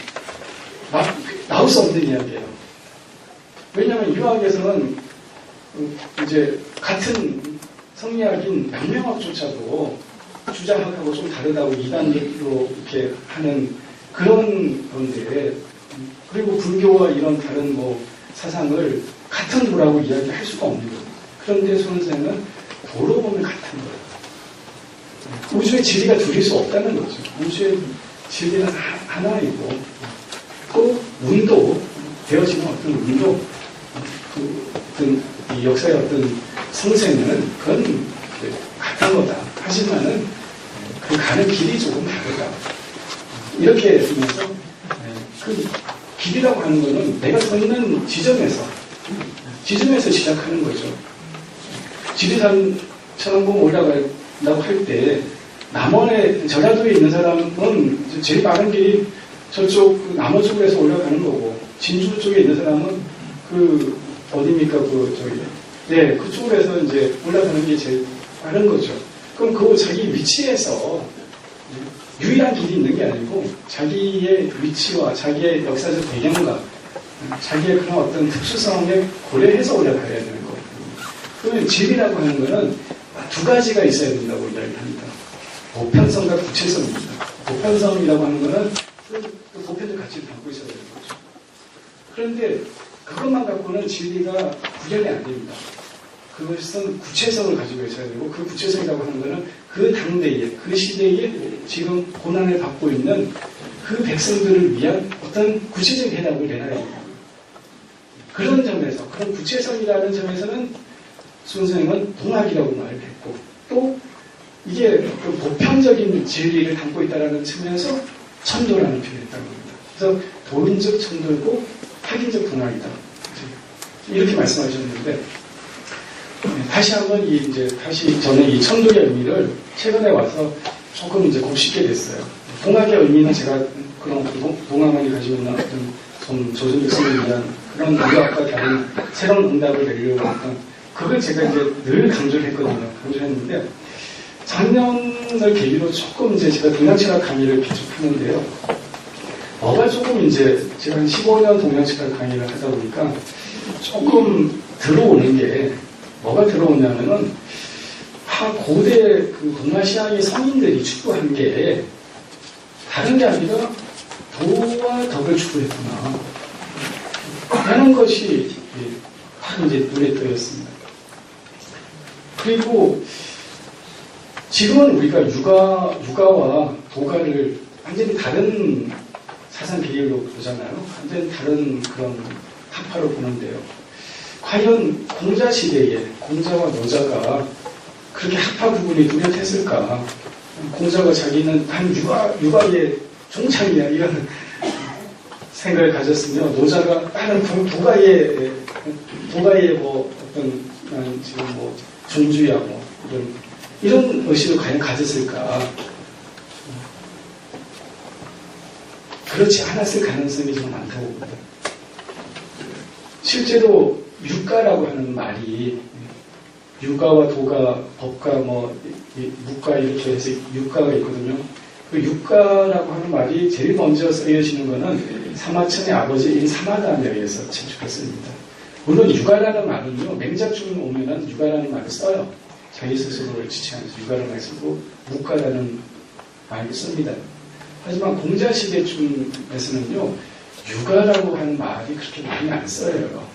나올 수 없는 이야기예요. 왜냐하면 유학에서는 이제 같은 성리학인 명명학조차도 주장학하고 좀 다르다고 이단으로 이렇게 하는 그런 건데, 그리고 불교와 이런 다른 뭐 사상을 같은 도라고 이야기할 수가 없는 거예요. 그런데 선생은 도로 보면 같은 거예요. 우주의 진리가 둘일 수 없다는 거죠. 우주의 진리는 하나이고, 또 운도, 되어지는 어떤 운도, 어떤 이 역사의 어떤 성세는 그건 같은 거다. 하지만은 그 가는 길이 조금 다르다. 이렇게 보면서 그 길이라고 하는 거는 내가 서 있는 지점에서 시작하는 거죠. 지리산처럼 보면 올라간다고 할 때 남원에 전라도에 있는 사람은 제일 빠른 길이 저쪽 그 남원 쪽에서 올라가는 거고, 진주 쪽에 있는 사람은 그 어디입니까? 그쪽으로 해서 이제 올라가는 게 제일 빠른 거죠. 그럼 그 자기 위치에서 유일한 길이 있는 게 아니고 자기의 위치와 자기의 역사적 배경과 자기의 그런 어떤 특수성에 고려해서 올라가야 되는 거예요. 그러면 질이라고 하는 거는 두 가지가 있어야 된다고 이야기합니다. 보편성과 구체성입니다. 보편성이라고 하는 거는 그 보편적 가치를 담고 있어야 되는 거죠. 그런데 그것만 갖고는 진리가 구현이 안 됩니다. 그것은 구체성을 가지고 있어야 되고, 그 구체성이라고 하는 것은 그 당대에, 그 시대에 지금 고난을 받고 있는 그 백성들을 위한 어떤 구체적인 해답을 내놔야 됩니다. 그런 점에서, 그런 구체성이라는 점에서는 선생님은 동학이라고 말을 했고, 또 이게 그 보편적인 진리를 담고 있다는 측면에서 천도라는 표현을 했다고 합니다. 그래서 도인적 천도고 학인적 동학이다. 이렇게 말씀하셨는데, 다시 한번 다시 저는 이 천도의 의미를 최근에 와서 조금 이제 곱씹게 됐어요. 동학의 의미는 제가 그런 동학만이 가지고 있는 어떤 좀 조선백성을 위한 그런 의학과 다른 새로운 응답을 내려고 했던, 그걸 제가 이제 늘 강조를 했거든요. 강조를 했는데, 작년을 계기로 조금 이제 제가 동양철학 강의를 계속하는데요. 뭐가 조금 이제 제가 한 15년 동양철학 강의를 하다 보니까 조금 들어오는 게, 뭐가 들어오냐면은, 고대 그 동아시아의 성인들이 추구한 게 다른 게 아니라 도와 덕을 추구했구나 하는 것이 딱 이제 눈에 띄었습니다. 그리고 지금은 우리가 육아와 도가를 완전히 다른 사상 비율로 보잖아요. 완전히 다른 그런 학파로 보는데요. 과연 공자 시대에 공자와 노자가 그렇게 학파 구분이 뚜렷했을까? 공자가 자기는 한 육아의 종착이야 이런 생각을 가졌으며, 노자가 다른 도가의 뭐 어떤 지금 뭐 종주야 뭐 이런 의식을 과연 가졌을까? 그렇지 않았을 가능성이 좀 많다고 봅니다. 실제로 육가라고 하는 말이, 육가와 도가, 법가, 묵가 이렇게 해서 육가가 있거든요. 그 육가라고 하는 말이 제일 먼저 쓰여지는 것은 사마천의 아버지인 사마담에 의해서 채축했습니다. 물론 육아라는 말은요, 맹작중 오면은 육아라는 말을 써요. 자기 스스로를 지칭하면서 육아라는 말을 쓰고 묵가라는 말을 씁니다. 하지만 공자시대쯤에서는요, 육아라고 하는 말이 그렇게 많이 안 써요.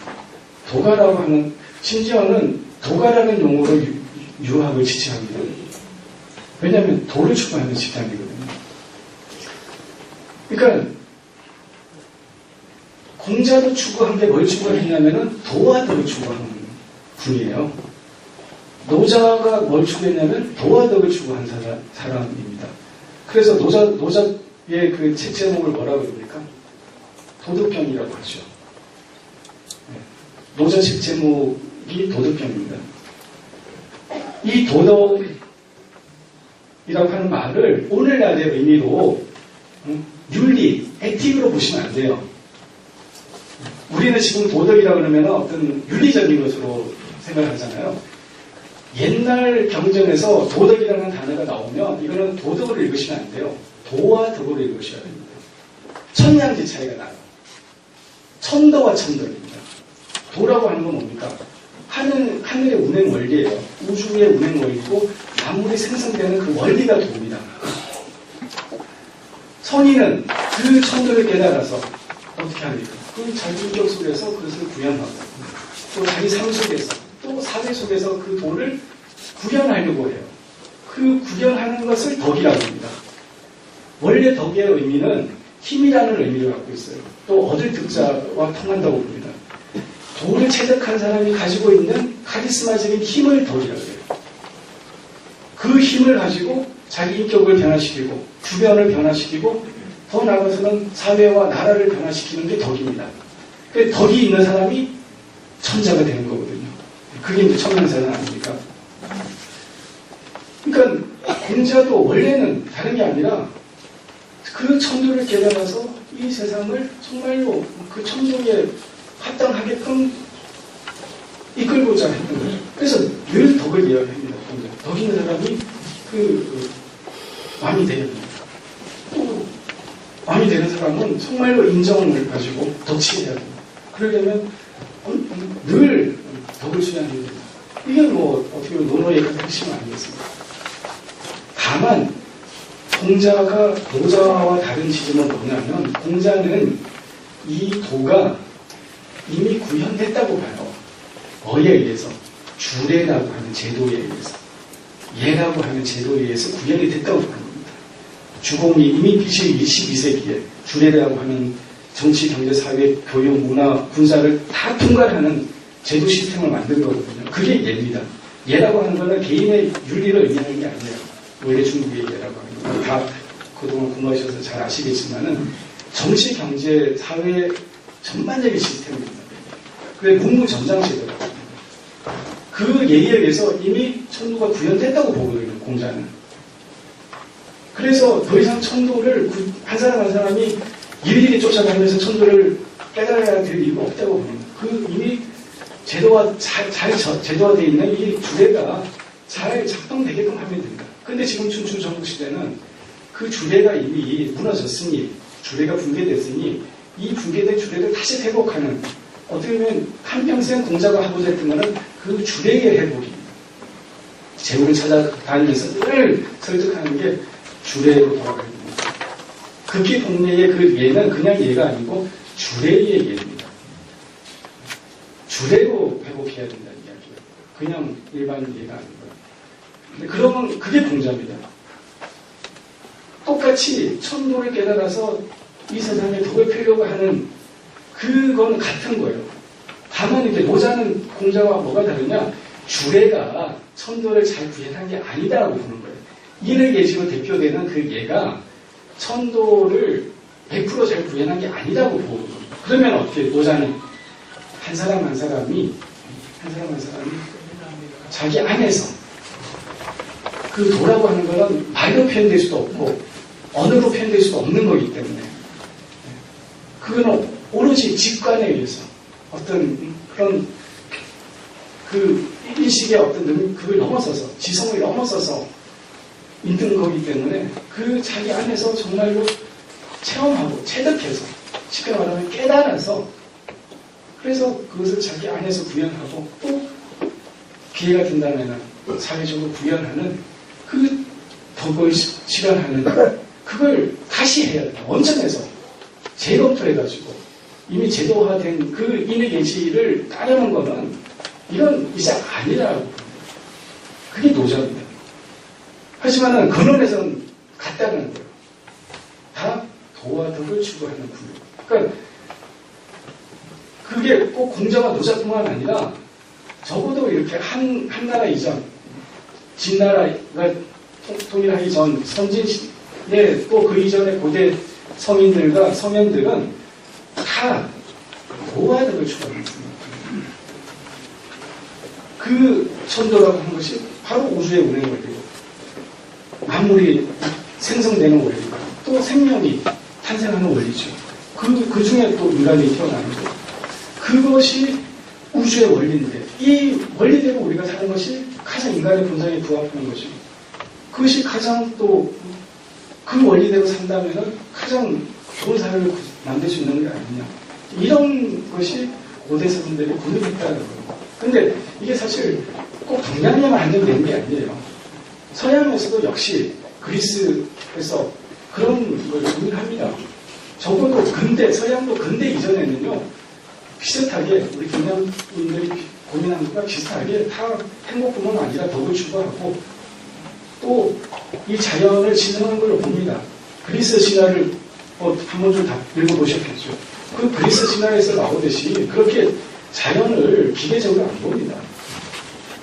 도가라고 하는, 심지어는 도가라는 용어로 유학을 지칭합니다. 왜냐하면 도를 추구하는 집단이거든요. 그러니까 공자도 추구한 게 뭘 추구했냐면은 도와 덕을 추구하는 분이에요. 노자가 뭘 추구했냐면 도와 덕을 추구한 사람입니다. 그래서 노자의 그 책 제목을 뭐라고 그럽니까? 도덕경이라고 하죠. 노자 책 제목이 도덕경입니다. 이 도덕이라고 하는 말을 오늘날의 의미로 윤리, 에틱으로 보시면 안 돼요. 우리는 지금 도덕이라고 그러면 어떤 윤리적인 것으로 생각하잖아요. 옛날 경전에서 도덕이라는 단어가 나오면 이거는 도덕을 읽으시면 안 돼요. 도와 덕으로 읽으셔야 됩니다. 천냥지 차이가 나요. 천도와 천덕입니다. 도라고 하는 건 뭡니까? 하늘의 운행 원리예요. 우주의 운행 원리고 만물이 생성되는 그 원리가 도입니다. 선인은 그 천도를 깨달아서 어떻게 합니까? 그 자기 인격 속에서 그것을 구현하고 또 자기 삶 속에서 또 사회 속에서 그 도를 구현하려고 해요. 그 구현하는 것을 덕이라고 합니다. 원래 덕의 의미는 힘이라는 의미를 갖고 있어요. 또 얻을 득자와 통한다고 봅니다. 도를 체득한 사람이 가지고 있는 카리스마적인 힘을 덕이라고 해요. 그 힘을 가지고 자기 인격을 변화시키고 주변을 변화시키고 더 나아가서는 사회와 나라를 변화시키는 게 덕입니다. 그 덕이 있는 사람이 천자가 되는 거거든요. 그게 이제 천명사는 아닙니까? 그러니까 공자도 원래는 다른 게 아니라 그 천도를 깨달아서 이 세상을 정말로 그 천도에 합당하게끔 이끌고자 했던 거예요. 그래서 늘 덕을 이야기합니다. 덕 있는 사람이 왕이 되야 됩니다. 또 왕이 되는 사람은 정말로 인정을 가지고 덕치해야 됩니다. 그러려면 늘 덕을 수여해야 됩니다. 이게 뭐 어떻게 보면 논어의 핵심 아니겠습니까? 다만 공자가 노자와 다른 지점은 뭐냐면 공자는 이 도가 이미 구현됐다고 봐요. 뭐에 의해서? 주례라고 하는 제도에 의해서. 예라고 하는 제도에 의해서 구현이 됐다고 보는 겁니다. 주공이 이미 22세기에 주례라고 하는 정치, 경제, 사회, 교육, 문화, 군사를 다 통괄하는 제도 시스템을 만든 거거든요. 그게 예입니다. 예라고 하는 거는 개인의 윤리를 의미하는 게 아니에요. 원래 중국의 예라고 하는 거. 다 그동안 공부하셔서 잘 아시겠지만은 정치, 경제, 사회 전반적인 시스템입니다. 그게 문무전장제도라고 합니다. 그 예에 의해서 이미 천도가 구현됐다고 보거든요, 공자는. 그래서 더 이상 천도를 한 사람 한 사람이 일일이 쫓아다니면서 천도를 깨달아야 될 이유가 없다고 봅니다. 그 이미 제도화, 제도화되어 있는 이 주례가 잘 작동되게끔 하면 됩니다. 근데 지금 춘추 전국 시대는 그 주례가 이미 무너졌으니, 주례가 붕괴됐으니, 이 붕괴된 주례를 다시 회복하는, 어떻게 보면 한평생 공자가 하고자 했던 것은 그 주례의 회복입니다. 제국을 찾아다니면서 늘 설득하는 게 주례로 돌아가는 겁니다. 극히 동례의 그 예는 그냥 예가 아니고 주례의 예입니다. 주례로 회복해야 된다는 이야기예요. 그냥 일반 예가 아니고요. 근데 그러면 그게 공자입니다. 똑같이 천도를 깨달아서 이 세상에 덕을 펴려고 하는 그건 같은 거예요. 다만 이제 노자는 공자와 뭐가 다르냐? 주례가 천도를 잘 구현한 게 아니다라고 보는 거예요. 인의 예지로 대표되는 그 예가 천도를 100% 잘 구현한 게 아니다고 보는 거예요. 그러면 어떻게 노자는 한 사람 한 사람이 자기 안에서 그 도라고 하는 거는 말로 표현될 수도 없고 언어로 표현될 수도 없는 거기 때문에 그거는 오로지 직관에 의해서 어떤 그런 그 인식의 어떤 그걸 넘어서서 지성을 넘어서서 있는 거기 때문에 그 자기 안에서 정말로 체험하고 체득해서 쉽게 말하면 깨달아서 그래서 그것을 자기 안에서 구현하고 또 기회가 된다면 사회적으로 구현하는 그 덕을 실현하는 그걸 다시 해야 돼요. 원천에서 제로부터 해가지고 이미 제도화된 그 인의 예지를 따르는 거는 이건 이제 아니라고. 그게 노자입니다. 하지만은 근원에서는 같다는 거예요. 다 도와 덕을 추구하는 분야. 그러니까 그게 꼭 공자와 노자뿐만 아니라 적어도 이렇게 한 나라 이전, 진나라가 통일하기 전 선진시대 또 그 이전의 고대 성인들과 성현들은 다 도와 덕을 추구하는 분야. 그 천도라고 하는 것이 바로 우주의 운행 원리고 만물이 생성되는 원리고 또 또 생명이 탄생하는 원리죠. 그 중에 또 인간이 태어나는 거. 그것이 우주의 원리인데 이 원리대로 우리가 사는 것이 가장 인간의 본성에 부합하는 것이고 그것이 가장 또 그 원리대로 산다면 가장 좋은 사회를 만들 수 있는 게 아니냐. 이런 것이 고대 서민들이 고민했다는 거예요. 근데 이게 사실 꼭 동양에만 한정되는 게 아니에요. 서양에서도 역시 그리스에서 그런 걸 고민합니다. 적어도 근대, 서양도 근대 이전에는요, 비슷하게 우리 동양인들이 고민하는 것과 비슷하게 다 행복뿐만 아니라 덕을 추구하고 또 이 자연을 지능하는 걸로 봅니다. 그리스 신화를 한 번쯤 다 읽어보셨겠죠. 그 그리스 신화에서 나오듯이 그렇게 자연을 기계적으로 안 봅니다.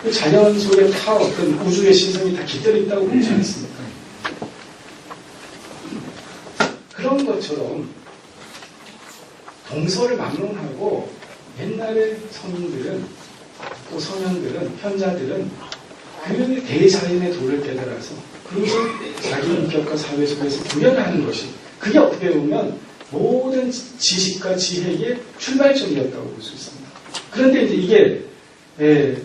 그 자연 속에 다 어떤 우주의 신성이 다 깃들어 있다고 보지 않습니까? 그런 것처럼 동서를 막론하고 옛날의 서민들은 또 서명들은 현자들은 그 대자연의 도를 깨달아서 그것을 자기 인격과 사회 속에서 구현하는 것이 그게 어떻게 보면 모든 지식과 지혜의 출발점이었다고 볼 수 있습니다. 그런데 이제 이게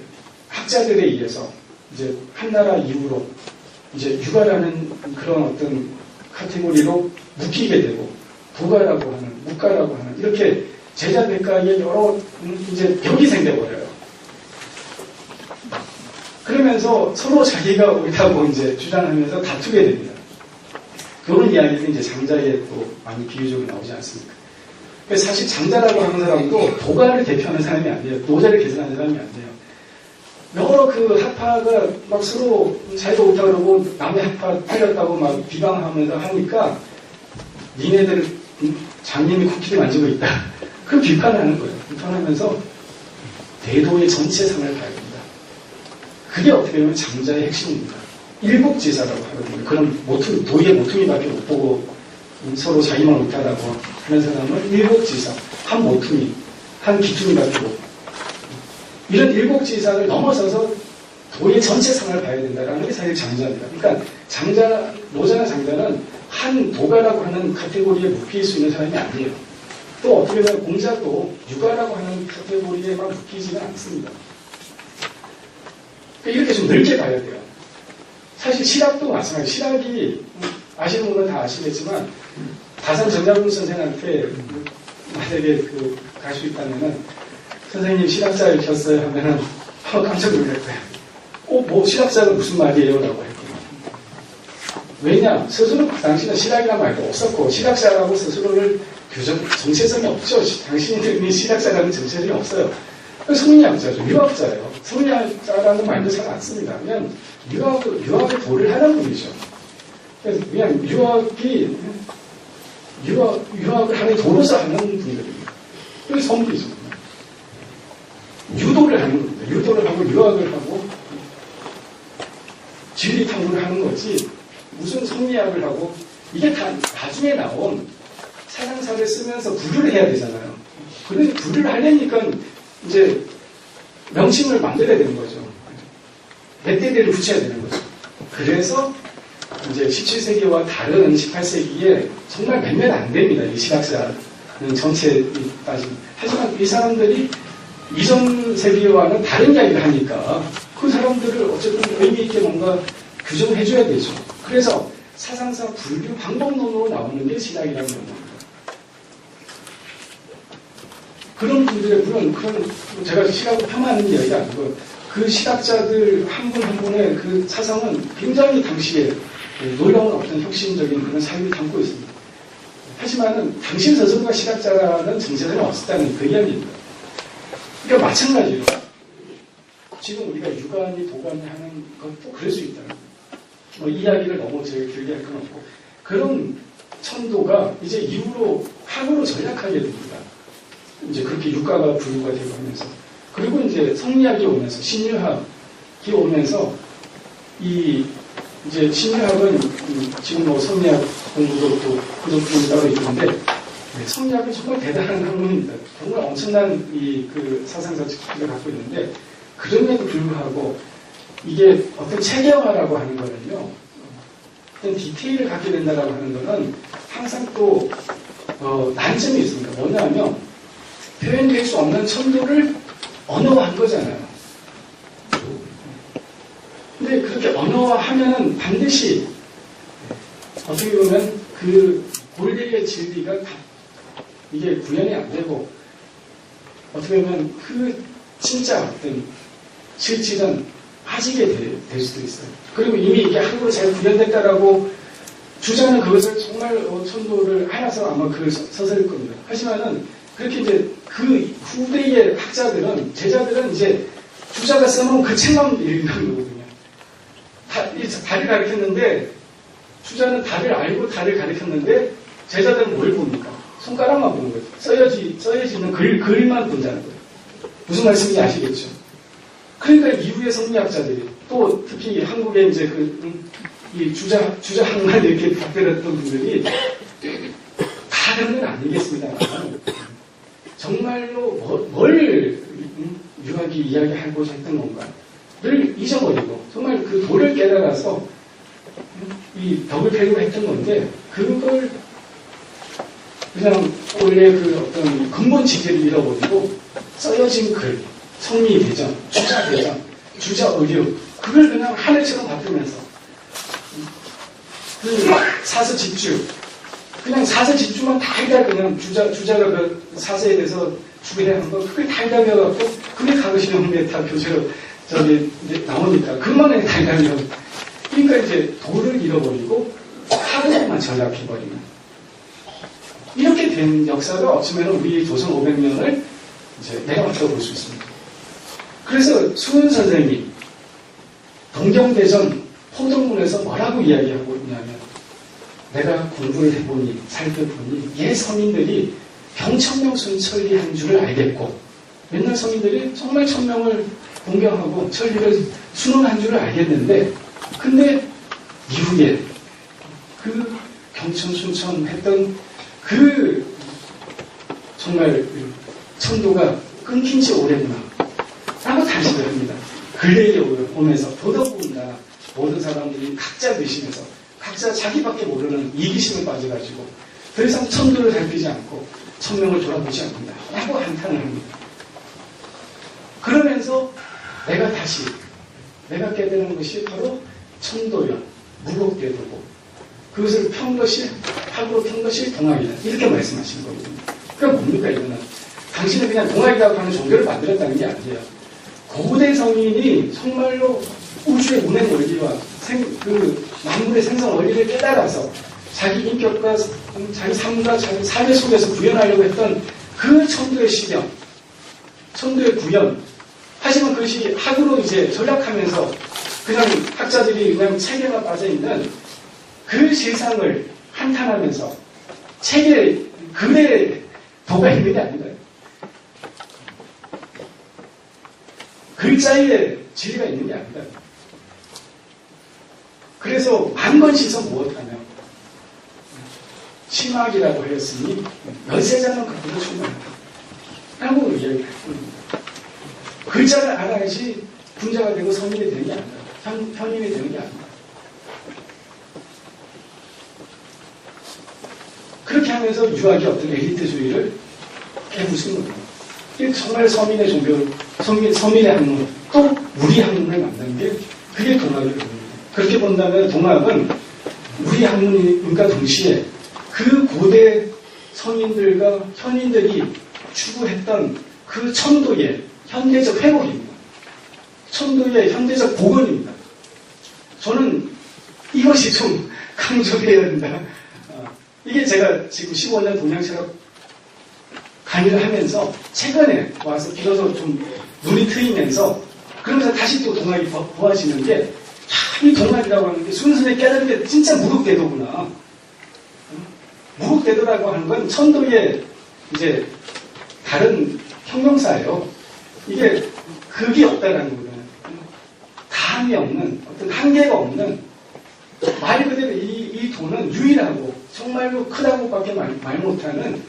학자들에 의해서 이제 한나라 이후로 이제 육아라는 그런 어떤 카테고리로 묶이게 되고 도가라고 하는 묵가라고 하는 이렇게 제자 백가의 여러 이제 벽이 생겨버려요. 그러면서 서로 자기가 옳다고 이제 주장하면서 다투게 됩니다. 그런 이야기는 이제 장자에 또 많이 비유적으로 나오지 않습니까? 사실 장자라고 하는 사람도 도가를 대표하는 사람이 아니에요. 노자를 개선하는 사람이 아니에요. 여러 그 학파가 막 서로 자기가 옳다 그러고 남의 학파 틀렸다고 막 비방하면서 하니까 니네들 장님이 쿠키를 만지고 있다. 그 비판하는 거예요. 비판하면서 대도의 전체상을 봐야 됩니다. 그게 어떻게 보면 장자의 핵심입니다. 일국지사라고 하거든요. 그런 도의 모퉁이밖에 못 보고 서로 자기만 옳다라고 하는 사람은 일국지사, 한 모퉁이, 한 기퉁이밖에 못 이런 일국지사를 넘어서서 도의 전체상을 봐야 된다는 게 사실 장자입니다. 그러니까 노자나 장자는 한 도가라고 하는 카테고리에 묶일 수 있는 사람이 아니에요. 또 어떻게 보면 공자도 육아라고 하는 카테고리에만 묶이지는 않습니다. 이렇게 좀 넓게 봐야 돼요. 사실 실학도 마찬가지예요. 실학이 아시는 분은 다 아시겠지만 다산 정자분 선생한테 만약에 갈 수 있다면은 선생님 실학자 읽혔어요 하면은 깜짝 놀랄 거예요. 뭐 실학자가 무슨 말이에요? 라고 했거든요. 왜냐? 스스로 당신은 실학이란 말도 없었고 실학자라고 스스로를 정체성이 없죠. 당신이 실학자라는 정체성이 없어요. 성리학자죠. 유학자예요. 성리학자라는 말도 잘 안 씁니다. 그냥 유학의 도를 하는 분이죠. 그냥 유학을 하는 도로서 하는 분들입니다. 그게 성리죠. 유도를 하는 겁니다. 유도를 하고 유학을 하고 진리 탐구를 하는 거지 무슨 성리학을 하고 이게 다 나중에 나온 사상사를 쓰면서 분류를 해야 되잖아요. 그런데 분류를 하려니까 이제 명칭을 만들어야 되는 거죠. 대대를 붙여야 되는 거죠. 그래서 이제 17세기와 다른 18세기에 정말 몇몇 안 됩니다. 이 실학자는 전체에 따지면. 하지만 이 사람들이 이전 세기와는 다른 이야기를 하니까 그 사람들을 어쨌든 의미 있게 뭔가 규정을 해줘야 되죠. 그래서 사상사 분류 방법론으로 나오는 게 신학이라는 겁니다. 그런 분들의 물론 제가 실학을 폄하하는 이야기가 아니고 그 실학자들 한 분 한 분의 그 사상은 굉장히 당시에 놀라운 어떤 혁신적인 그런 삶을 담고 있습니다. 하지만은 당신 스스로가 실학자라는 정체성이 없었다는 그 이야기입니다. 그러니까 마찬가지로 지금 우리가 유관이 도관이 하는 것도 그럴 수 있다는 거예요. 이야기를 너무 제가 길게 할 건 없고 그런 천도가 이제 이후로 학으로 전락하게 됩니다. 이제 그렇게 육가가 분류가 되고 하면서 그리고 이제 성리학이 오면서 신유학이 오면서 이제 신유학은 지금 뭐 성리학 공부도 또 부족분이 따로 있는데 성리학은 정말 대단한 학문입니다. 정말 엄청난 그 사상사 측기를 갖고 있는데 그럼에도 불구하고 이게 어떤 체계화라고 하는 거는요 어떤 디테일을 갖게 된다라고 하는 것은 항상 또 난점이 있습니다. 뭐냐면 표현될 수 없는 천도를 언어화한 거잖아요. 근데 그렇게 언어화하면은 반드시 어떻게 보면 그 골대의 진리가 이게 구현이 안 되고 어떻게 보면 그 진짜 어떤 실질은 빠지게 될 수도 있어요. 그리고 이미 이게 한국으로 잘 구현됐다라고 주자는 그것을 정말 천도를 알아서 아마 그걸 서서일 겁니다. 하지만은 그렇게 이제 그 후대의 학자들은 제자들은 이제 주자가 써놓은 그 책만 읽는 거거든요. 달을 가르쳤는데 주자는 달을 알고 달을 가르쳤는데 제자들은 뭘 봅니까? 손가락만 보는 거죠. 써여지는 글만 본다는 거예요. 무슨 말씀인지 아시겠죠? 그러니까 이후의 성리학자들이 또 특히 한국에 이제 이 주자학만 이렇게 답변했던 분들이 다른 건 아니겠습니다. 정말로 뭘 유학이 이야기하고자 했던 건가를 잊어버리고 정말 그 도를 깨달아서 이 덕을 펴려고 했던 건데 그걸 그냥 원래 그 어떤 근본 지혜를 잃어버리고 써여진 글, 성리대전, 주자대전, 주자의료 그걸 그냥 하늘처럼 바꾸면서 그 사서집주 그냥 사서집주만 달달 그냥 주자가 그 사서에 대해서 주변에 한 거 그게 달달 배워갖고 그게 가르치는 메타 교재로 저기 이제 나오니까 그만 그냥 달달 배워 그러니까 이제 도를 잃어버리고 하루만 전락해버리는 이렇게 된 역사가 어쩌면 우리 조선 500년을 이제 내려왔다고 볼 수 있습니다. 그래서 수은 선생이 동경대전 포동문에서 뭐라고 이야기하고 있냐면 내가 공부를 해보니 살펴보니 옛 서민들이 병천명 순천리한 줄을 알겠고 옛날 서민들이 정말 천명을 공경하고 천리를 순원한 줄을 알겠는데 근데 이후에 그 경천 순천 했던 그 정말 천도가 끊긴 지 오래구나 라고 단식을 합니다. 근래에 오면서 더더군다나 모든 사람들이 각자 되시면서 각자 자기밖에 모르는 이기심에 빠져가지고 더 이상 천도를 살피지 않고 천명을 돌아보지 않는다 라고 한탄을 합니다. 그러면서 내가 깨달은 것이 바로 천도여 무곡대도고 그것을 편 것이 학으로 편 것이 동학이다 이렇게 말씀하시는 거거든요. 그럼 뭡니까 이거는 당신은 그냥 동학이라고 하는 종교를 만들었다는 게 아니에요. 고대 성인이 정말로 우주의 운행 원리와 그 만물의 생성 원리를 깨달아서 자기 인격과 자기 삶과 자기 삶의 속에서 구현하려고 했던 그 천도의 시경, 천도의 구현. 하지만 그것이 학으로 이제 전락하면서 그냥 학자들이 그냥 체계가 빠져있는 그 세상을 한탄하면서 체계, 글에 도가 있는 게 아니다. 글자에 진리가 있는 게 아니다. 그래서 만건시서 무엇하며 심학이라고 하였으니 열세자는 그보다 충분하다. 라고 이야기를 했습니다. 글자를 알아야지 군자가 되고 성인이 되는 게 아니다. 현인이 되는 게 아니다. 그렇게 하면서 유학이 어떤 엘리트주의를 깨부수는 거예요. 이게 정말 서민의 종교, 서민의 학문, 또 우리 학문을 만드는 게 그게 동학이거든요. 그렇게 본다면 동학은 우리 학문과 동시에 그 고대 성인들과 현인들이 추구했던 그 천도의 현대적 회복입니다. 천도의 현대적 복원입니다. 저는 이것이 좀 강조해야 된다. 이게 제가 지금 15년 동양철학 강의를 하면서 최근에 와서 비로소 좀 눈이 트이면서 그러면서 다시 또 동학이 보아지는 게 이 동학이라고 하는 게 순순히 깨달은 게 진짜 무국대도구나. 무국대도라고 하는 건 천도의 이제 다른 형용사예요. 이게 극이 없다라는 거는 감이 없는 어떤 한계가 없는 말 그대로 이 도는 유일하고 정말로 크다고밖에 말 못하는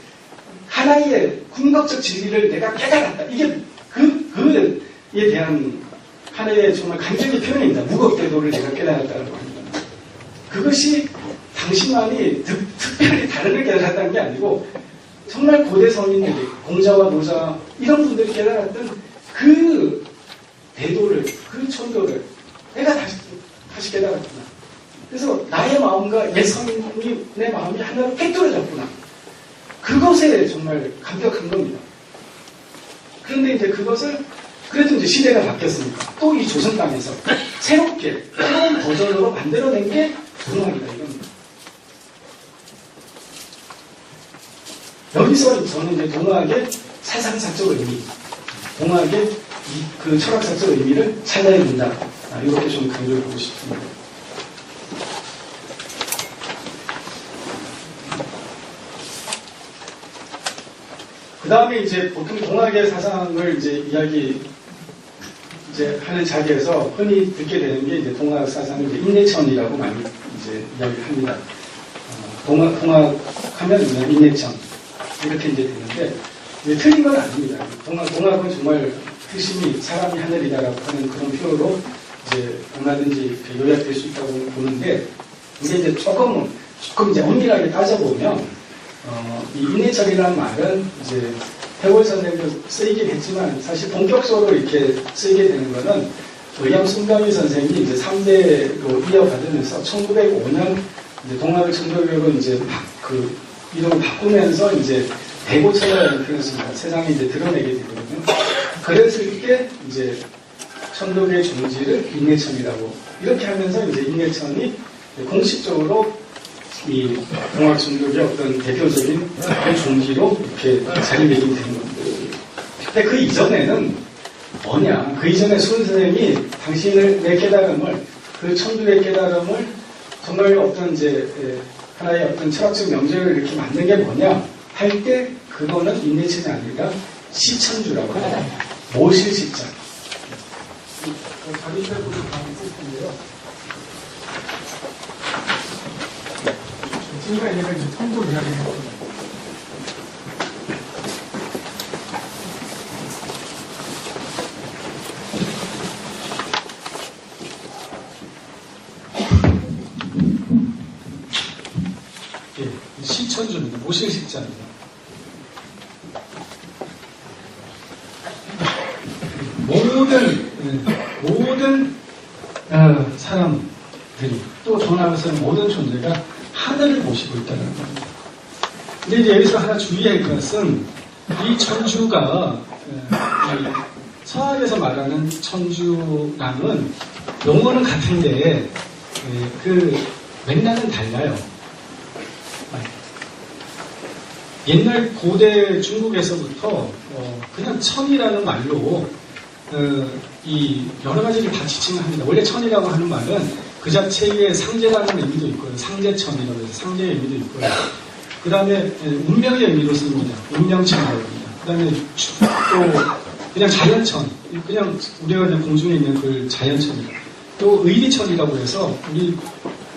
하나의 궁극적 진리를 내가 깨달았다. 이게 그에 대한 하나의 정말 감정의 표현입니다. 무겁대도를 내가 깨달았다고 합니다. 그것이 당신만이 특별히 다른 걸 깨달았다는 게 아니고 정말 고대 서민들이 공자와 노자 이런 분들이 깨달았던 그 대도를, 그 천도를 내가 다시 깨달았구나. 그래서 나의 마음과 옛 서민의 마음이 하나로 꿰뚫어졌구나. 그것에 정말 감격한 겁니다. 그런데 이제 그것을 그래도 이제 시대가 바뀌었으니까 또 이 조선 땅에서 새롭게 새로운 버전으로 만들어낸 게 동학이다 이겁니다. 여기서 저는 이제 동학의 사상사적 의미, 동학의 그 철학사적 의미를 찾아야 된다. 이렇게 좀 강조하고 싶습니다. 그 다음에 이제 보통 동학의 사상을 이제 하는 자리에서 흔히 듣게 되는 게 이제 동학 사상을 이제 인내천이라고 많이 이제 이야기를 합니다. 동학하면 그냥 인내천. 이렇게 이제 되는데, 이제 틀린 건 아닙니다. 동학은 정말 핵심이 사람이 하늘이다라고 하는 그런 표현으로 이제 얼마든지 요약될 수 있다고 보는데, 이제 조금 이제 엄밀하게 따져보면, 이 인내천이라는 말은 이제 해골 선생님도 쓰이긴 했지만 사실 본격적으로 이렇게 쓰이게 되는 거는 의암 손병희 선생이 이제 3대로 이어받으면서 1905년 이제 동학을 천도교로 이제 그 이름을 바꾸면서 이제 대고천이라는 표현을 씁니다. 세상에 이제 드러내게 되거든요. 그랬을 때 이제 천도교의 종지를 인내천이라고 이렇게 하면서 이제 인내천이 공식적으로 이 동학 천도교의 어떤 대표적인 종지로 이렇게 자리매김이 되는 겁니다. 근데 그 이전에는 뭐냐? 그 이전에 수은 선생이 내 깨달음을, 그 천도의 깨달음을 정말 어떤 이제 하나의 어떤 철학적 명제를 이렇게 만든 게 뭐냐? 할 때 그거는 인내천이 아니라 시천주라고 합니다. 모실시자. 자기 세부를 가는 뜻인데요. 지금까지 얘가 이제 통도 이야기했습니다. 예, 시천주입니다. 모실식자입니다. 모든 사람들이 또 전하에서는 모든 존재가 하늘을 모시고 있다는 겁니다. 근데 이제 여기서 하나 주의할 것은 이 천주가 서학에서 말하는 천주랑은 용어는 같은데 그 맥락은 달라요. 옛날 고대 중국에서부터 그냥 천이라는 말로 이 여러 가지를 다 지칭을 합니다. 원래 천이라고 하는 말은 그 자체에 상제라는 의미도 있고요. 상제천이라고 해서 상제의 의미도 있고요. 그 다음에 운명의 의미로 씁니다. 운명천이라고 합니다. 그 다음에 또 그냥 자연천, 그냥 우리가 그냥 공중에 있는 그 자연천이다. 또 의리천이라고 해서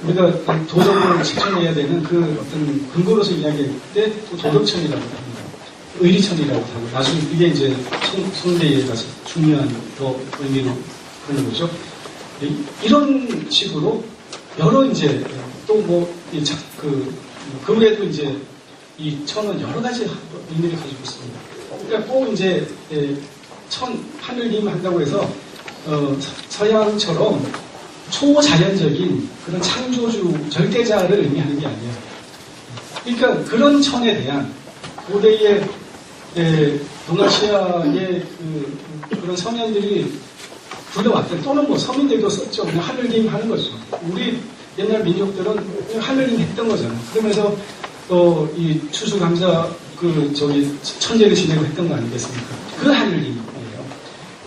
우리가 도덕을 지켜내야 되는 그 어떤 근거로서 이야기할 때 또 도덕천이라고 합니다. 의리천이라고 하고 나중에 이게 이제 성대에 가서 중요한 더 의미로 하는 거죠. 이런 식으로 여러 이제 또 그 외에도 이제 이 천은 여러 가지 의미를 가지고 있습니다. 그러니까 꼭 이제 하늘님 한다고 해서 서양처럼 초자연적인 그런 창조주 절대자를 의미하는 게 아니에요. 그러니까 그런 천에 대한 고대의 동아시아의 그런 서민들이 불려왔던 또는 뭐 서민들도 썼죠. 그냥 하늘님 하는 거죠. 우리 옛날 민족들은 그냥 하늘님 했던 거잖아요. 그러면서 또 이 추수감사 천재를 지내고 했던 거 아니겠습니까? 그 하늘님이에요.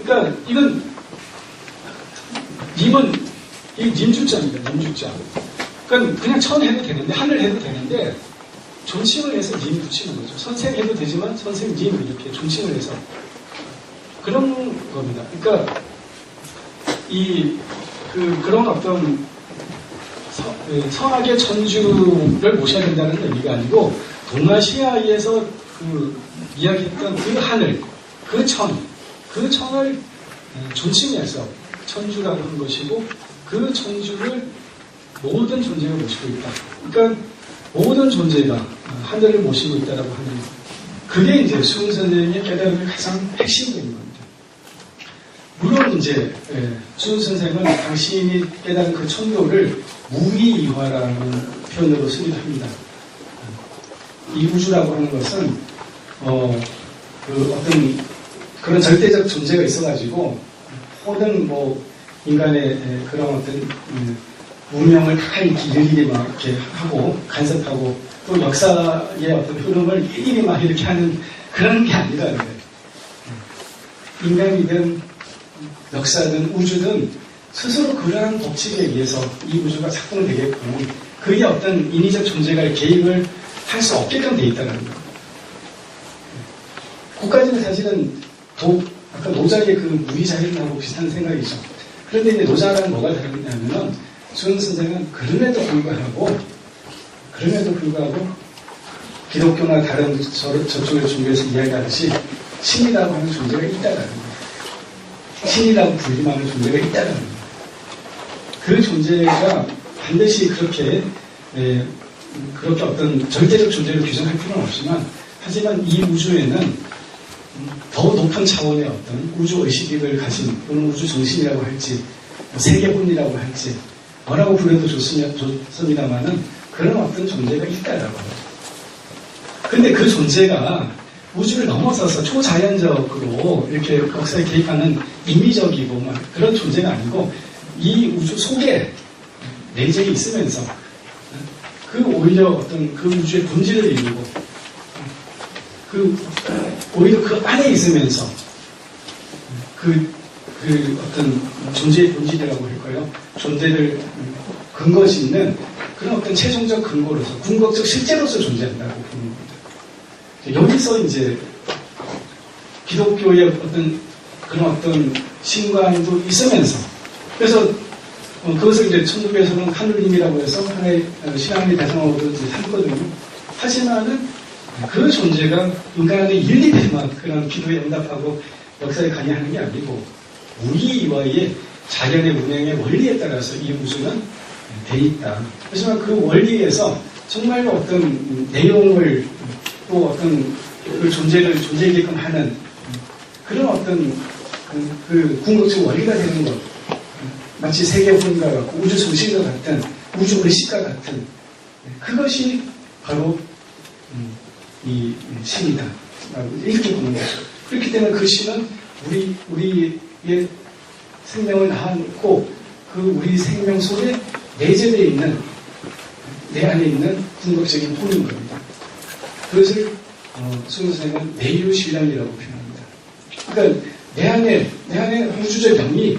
그러니까 이건 님은 이 님주자입니다. 님주자. 그러니까 그냥 천 해도 되는데 하늘 해도 되는데 존칭을 해서 님 붙이는 거죠. 선생 해도 되지만 선생님 이렇게 존칭을 해서 그런 겁니다. 그러니까 그런 어떤 서학의 천주를 모셔야 된다는 의미가 아니고 동아시아에서 이야기했던 그 하늘, 그 천을 존칭해서 천주라고 한 것이고 그 천주를 모든 존재가 모시고 있다. 그러니까 모든 존재가 하늘을 모시고 있다라고 하는 그게 이제 수은 선생님의 깨달음의 가장 핵심적인 겁니다. 물론 이제 수은 선생은 당신이 깨달은 그 천도를 무의이화라는 표현으로 쓰기도 합니다. 이 우주라고 하는 것은 그 어떤 그런 절대적 존재가 있어가지고 모든 뭐 인간의 그런 어떤 운명을 다 일일이 막 이렇게 하고 간섭하고 또 역사의 어떤 흐름을 일일이 막 이렇게 하는 그런 게 아니라 인간이든 역사든 우주든 스스로 그러한 법칙에 의해서 이 우주가 작동되게끔 그게 어떤 인위적 존재가 개입을 할 수 없게끔 돼 있다는 거예요. 그까지는 사실은 아까 노자의 그 무의자일하고 비슷한 생각이죠. 그런데 이제 노자랑 뭐가 다르냐면은 수은 선생은 그럼에도 불구하고 기독교나 다른 저쪽의 종교에서 이야기하듯이 신이라고 하는 존재가 있다라는 거예요. 신이라고 불림하는 존재가 있다라는 거예요. 그 존재가 반드시 그렇게 어떤 절대적 존재를 규정할 필요는 없지만 하지만 이 우주에는 더 높은 차원의 어떤 우주 의식을 가진 또는 우주 정신이라고 할지 세계분이라고 할지 뭐라고 불러도 좋습니다만은 그런 어떤 존재가 있다라고 하죠. 근데 그 존재가 우주를 넘어서서 초자연적으로 이렇게 역사에 개입하는 인위적이고 막 그런 존재가 아니고 이 우주 속에 내재해 있으면서 그 오히려 어떤 그 우주의 본질을 이루고 오히려 그 안에 있으면서 그 어떤 존재의 본질이라고 할까요? 존재를 근거 짓는 그런 어떤 최종적 근거로서 궁극적 실제로서 존재한다고 보는 겁니다. 여기서 이제 기독교의 그런 어떤 신관도 있으면서 그래서 그것을 이제 천주교에서는 하느님이라고 해서 하나의 신앙의 대상으로도 이제 삼거든요. 하지만은 그 존재가 인간의 일리대만 그런 기도에 응답하고 역사에 관여하는 게 아니고 우리와의 자연의 운행의 원리에 따라서 이 우주는 돼 있다. 하지만 그 원리에서 정말로 어떤 내용을 또 어떤 그 존재게끔 하는 그런 어떤 그 궁극적 원리가 되는 것. 마치 세계분과 같고 우주 정신과 같은 우주 의식과 같은 그것이 바로 이 신이다. 이렇게 보는 거죠. 그렇기 때문에 그 신은 우리의 생명을 낳아놓고 그 우리 생명 속에 내재되어 있는 내 안에 있는 궁극적인 혼인 겁니다. 그것을 수은 선생은 내유신앙이라고 표현합니다. 그러니까 내 안에 우주적 영이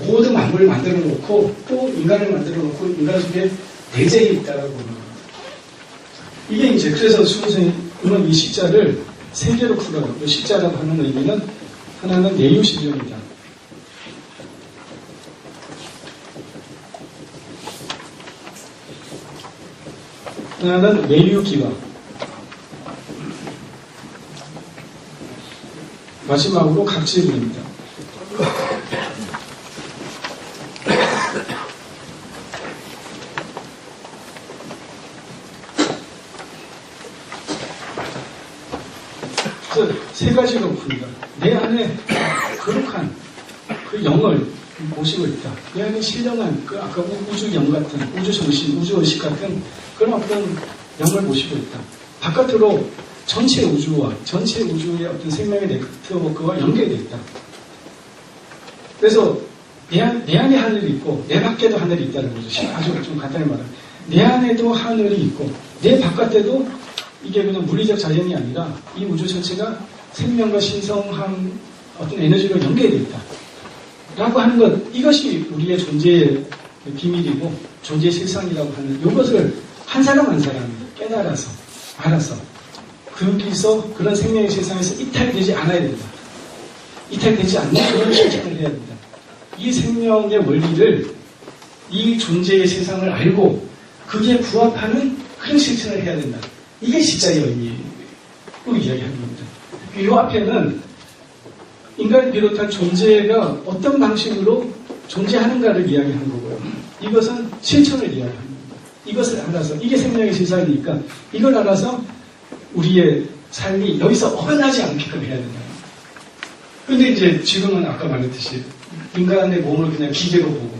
모든 만물을 만들어 놓고 또 인간을 만들어 놓고 인간 속에 내재해 있다라고 보는 겁니다. 이게 이제 그래서 수은 선생님은 이 십자를 세 개로 풀어요. 이 십자라고 하는 의미는 하나는 내유신령이다. 하나는 내유기와 마지막으로 각질입니다. 세 가지로 풉니다. 내 안에 거룩한 그 영을 모시고 있다. 내 안에 신령한 그 아까 우주 영 같은 우주 정신, 우주 의식 같은 그런 어떤 영을 모시고 있다. 바깥으로 전체 우주와 전체 우주의 어떤 생명의 네트워크와 연결되어 있다. 그래서 내 안에 하늘이 있고 내 밖에도 하늘이 있다는 거죠. 아주 좀 간단히 말하면 내 안에도 하늘이 있고 내 바깥에도 이게 그냥 물리적 자연이 아니라 이 우주 전체가 생명과 신성한 어떤 에너지로 연결되어 있다. 라고 하는 것, 이것이 우리의 존재의 비밀이고 존재의 실상이라고 하는 이것을 한 사람 한 사람이 깨달아서 알아서 거기서 그런 생명의 세상에서 이탈되지 않아야 된다. 이탈되지 않는 그런 실천을 해야 된다. 이 생명의 원리를 이 존재의 세상을 알고 그게 부합하는 그런 실천을 해야 된다. 이게 십자의 의미로 이야기하는 겁니다. 이 앞에는 인간을 비롯한 존재가 어떤 방식으로 존재하는가를 이야기하는 거고요. 이것은 실천을 이야기합니다. 이것을 알아서, 이게 생명의 실상이니까 이걸 알아서 우리의 삶이 여기서 어긋나지 않게끔 해야 된다. 근데 이제 지금은 아까 말했듯이 인간의 몸을 그냥 기계로 보고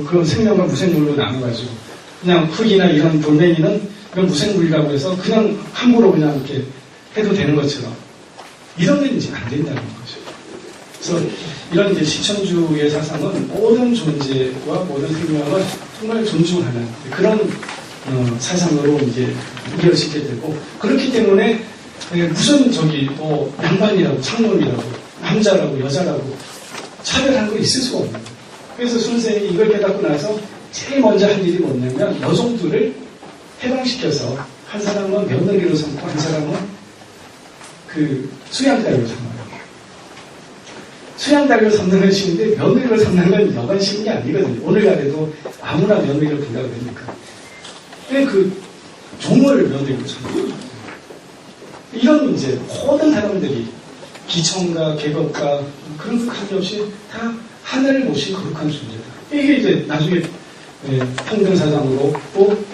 그런 생명과 무생물로 나눠가지고 그냥 흙이나 이런 돌멩이는 그런 무생물이라고 해서 그냥 함부로 그냥 이렇게 해도 되는 것처럼 이런 건 이제 안 된다는 거죠. 그래서 이런 이제 시천주의 사상은 모든 존재와 모든 생명을 정말 존중하는 그런 사상으로 이제 이어지게 되고 그렇기 때문에 무슨 뭐 양반이라고 상놈이라고 남자라고 여자라고 차별하는 거 있을 수가 없는 거예요. 그래서 순생이 이걸 깨닫고 나서 제일 먼저 한 일이 뭐냐면 여종들을 해방시켜서 한 사람은 며느리로 삼고 한 사람은 그 수양딸로 삼아요. 수양딸로 삼는 건 쉬운데 며느리로 삼는 건 여간 쉬운 게 아니거든요. 오늘날에도 아무나 며느리로 본다고 되니까. 근데 그 종을 며느리로 삼아요. 이런 이제 모든 사람들이 기청가, 계급가 그런 것 관계없이 다 하늘을 모신 거룩한 존재다. 이게 이제 나중에 평등사상으로 또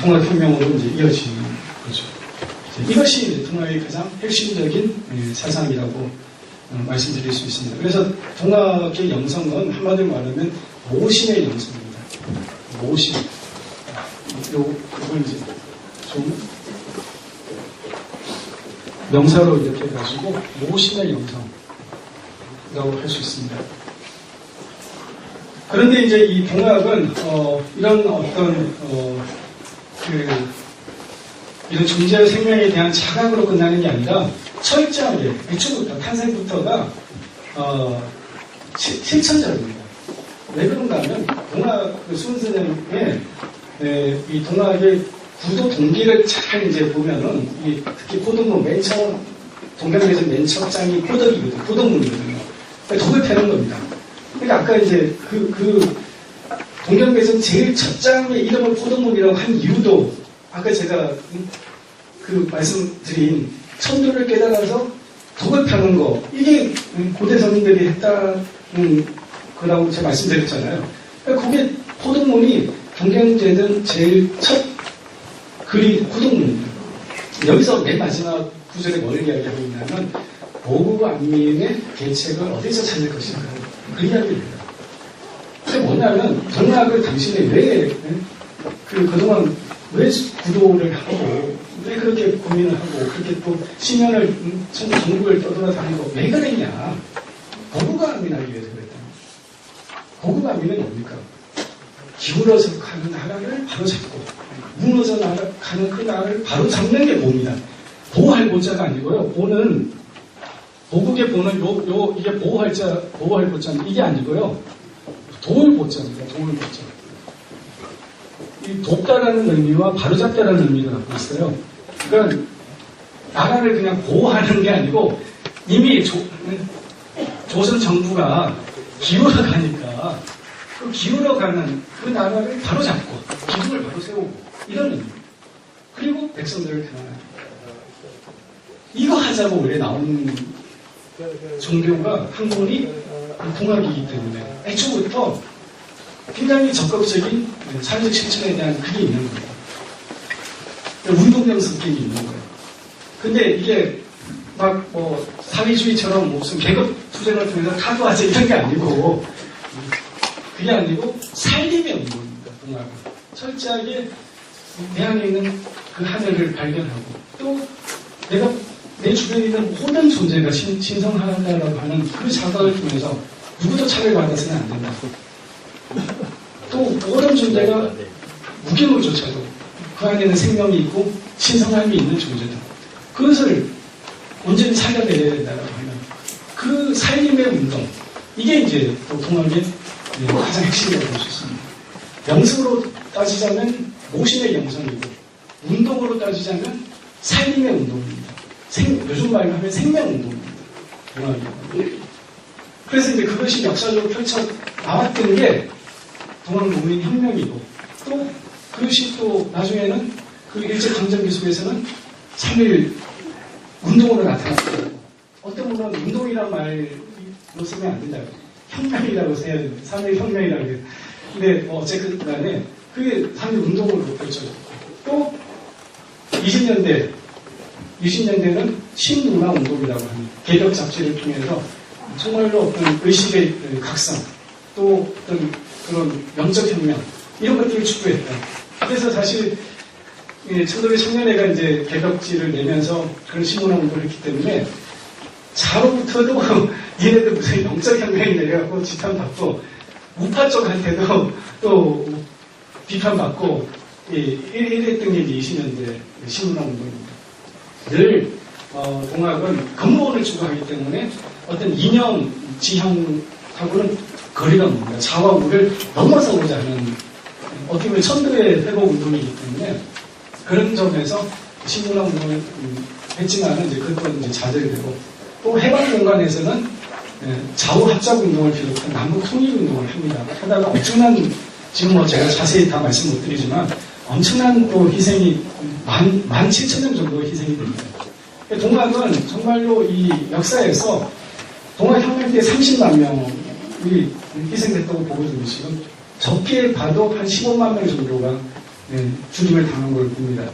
통합혁명으로 이제 이어지는 거죠. 이것이 이제 통합의 가장 핵심적인 사상이라고 말씀드릴 수 있습니다. 그래서 통합의 영성은 한마디로 말하면 모심의 영성입니다. 모심. 그걸 이제 좀 명사로 이렇게 해가지고 모심의 영성이라고 할 수 있습니다. 그런데 이제 이 동학은 이런 어떤 이런 존재의 생명에 대한 자각으로 끝나는 게 아니라 철저하게 애초부터 탄생부터가 실천적입니다. 왜 그런가 하면 동학 수훈스님의 이 동학의 구도 동기를 잘 이제 보면은 특히 포덕문 맨 처음 동경에서 맨 첫 장이 포덕이거든요. 포덕문이거든요. 독을 패는 겁니다. 그러니까 아까 이제 그 동경에서 제일 첫 장의 이름을 포덕문이라고 한 이유도 아까 제가 그 말씀드린 천도를 깨달아서 독을 펴는 거 이게 고대 선인들이 했다는 거라고 제가 말씀드렸잖아요. 그러니까 그게 포덕문이 동경제는 제일 첫 글이 포덕문입니다. 여기서 맨 마지막 구절에 뭘 이야기하고 있냐면 모국 안민의 계책을 어디서 찾을 것인가 그 이야기입니다. 그게 뭐냐면 동학을 당신이 왜 그동안 왜 구도를 하고 왜 그렇게 고민을 하고 그렇게 또 심연을 전국을 떠돌아다니고 왜 그랬냐. 고국안민하기 위해서 그랬다. 고국안민은 뭡니까? 기울어서 가는 나라를 바로 잡고 무너져 가는 그 나라를 바로 잡는 게 보입니다. 보호할 보자가 아니고요. 보는 보국의 보는 이게 보호할 보자는 이게 아니고요. 도울 보자입니다. 도울 보자. 이 돕다라는 의미와 바로잡다라는 의미가 갖고 있어요. 그러니까 나라를 그냥 보호하는 게 아니고 이미 조선 정부가 기울어 가니까 그 기울어가는 그 나라를 바로 잡고 기둥을 바로 세우고 이런 의미. 그리고 백성들을 편안하게. 이거 하자고 원래 나온 종교가 학문이 동학이기 때문에 애초부터 굉장히 적극적인 사회적 실천에 대한 그게 있는 거예요. 운동형 성격이 있는 거예요. 근데 이게 막 사회주의처럼 무슨 계급 투쟁을 통해서 타도하자 이런 게 아니고 그게 아니고 살림의 운동입니다. 동학은 철저하게 내 안에 있는 그 하늘을 발견하고 또 내가 내 주변에 있는 모든 존재가 신성하다라고 하는 그 자각을 통해서 누구도 차별받아서는 안 된다. 또 모든 존재가 무기물조차도 그 안에는 생명이 있고 신성함이 있는 존재다. 그것을 온전히 살려내야 된다고 하는 그 살림의 운동. 이게 이제 동학의 가장 핵심이라고 볼 수 있습니다. 영성으로 따지자면 모심의 영성이고 운동으로 따지자면 살림의 운동입니다. 요즘 말로 하면 생명운동입니다. 그래서 이제 그것이 역사적으로 펼쳐 나왔던 게 동학농민혁명이고 또 그것이 또 나중에는 그 일제강점기 속에서는 3.1 운동으로 나타났고 어떤 분은 운동이란 말로 쓰면 안 된다. 혁명이라고 해야 되는데, 3일 혁명이라고 해요. 근데 어쨌든 간에 그게 3일 운동으로 펼쳐졌고, 또 20년대는 신문화운동이라고 하는 개벽 잡지를 통해서 정말로 어떤 의식의 각성, 또 어떤 그런 영적 혁명, 이런 것들을 추구했다. 그래서 사실 1910년에가 이제 개벽지를 내면서 그런 신문화운동을 했기 때문에 자로부터도 얘네들 무슨 영적 혁명이 내려갖고 비판받고, 우파 쪽한테도 또 비판받고, 이랬던 게 이제 20년대 신문화운동입니다. 늘 동학은 근본을 추구하기 때문에 어떤 이념, 지형하고는 거리가 멉니다. 자와 우를 넘어서고자 하는, 어떻게 보면 천도의 회복 운동이기 때문에 그런 점에서 신문화운동을 했지만은 이제 그것도 이제 자제되고, 또 해방 공간에서는 좌우 합작 운동을 비롯한 남북 통일 운동을 합니다. 하다가 엄청난, 지금 제가 자세히 다 말씀 못 드리지만 엄청난 또 희생이 17,000명 정도 희생이 됩니다. 동학은 정말로 이 역사에서 동학혁명 때 30만 명이 희생됐다고 보거든요. 지금 적게 봐도 한 15만 명 정도가 죽임을 당한 걸 봅니다.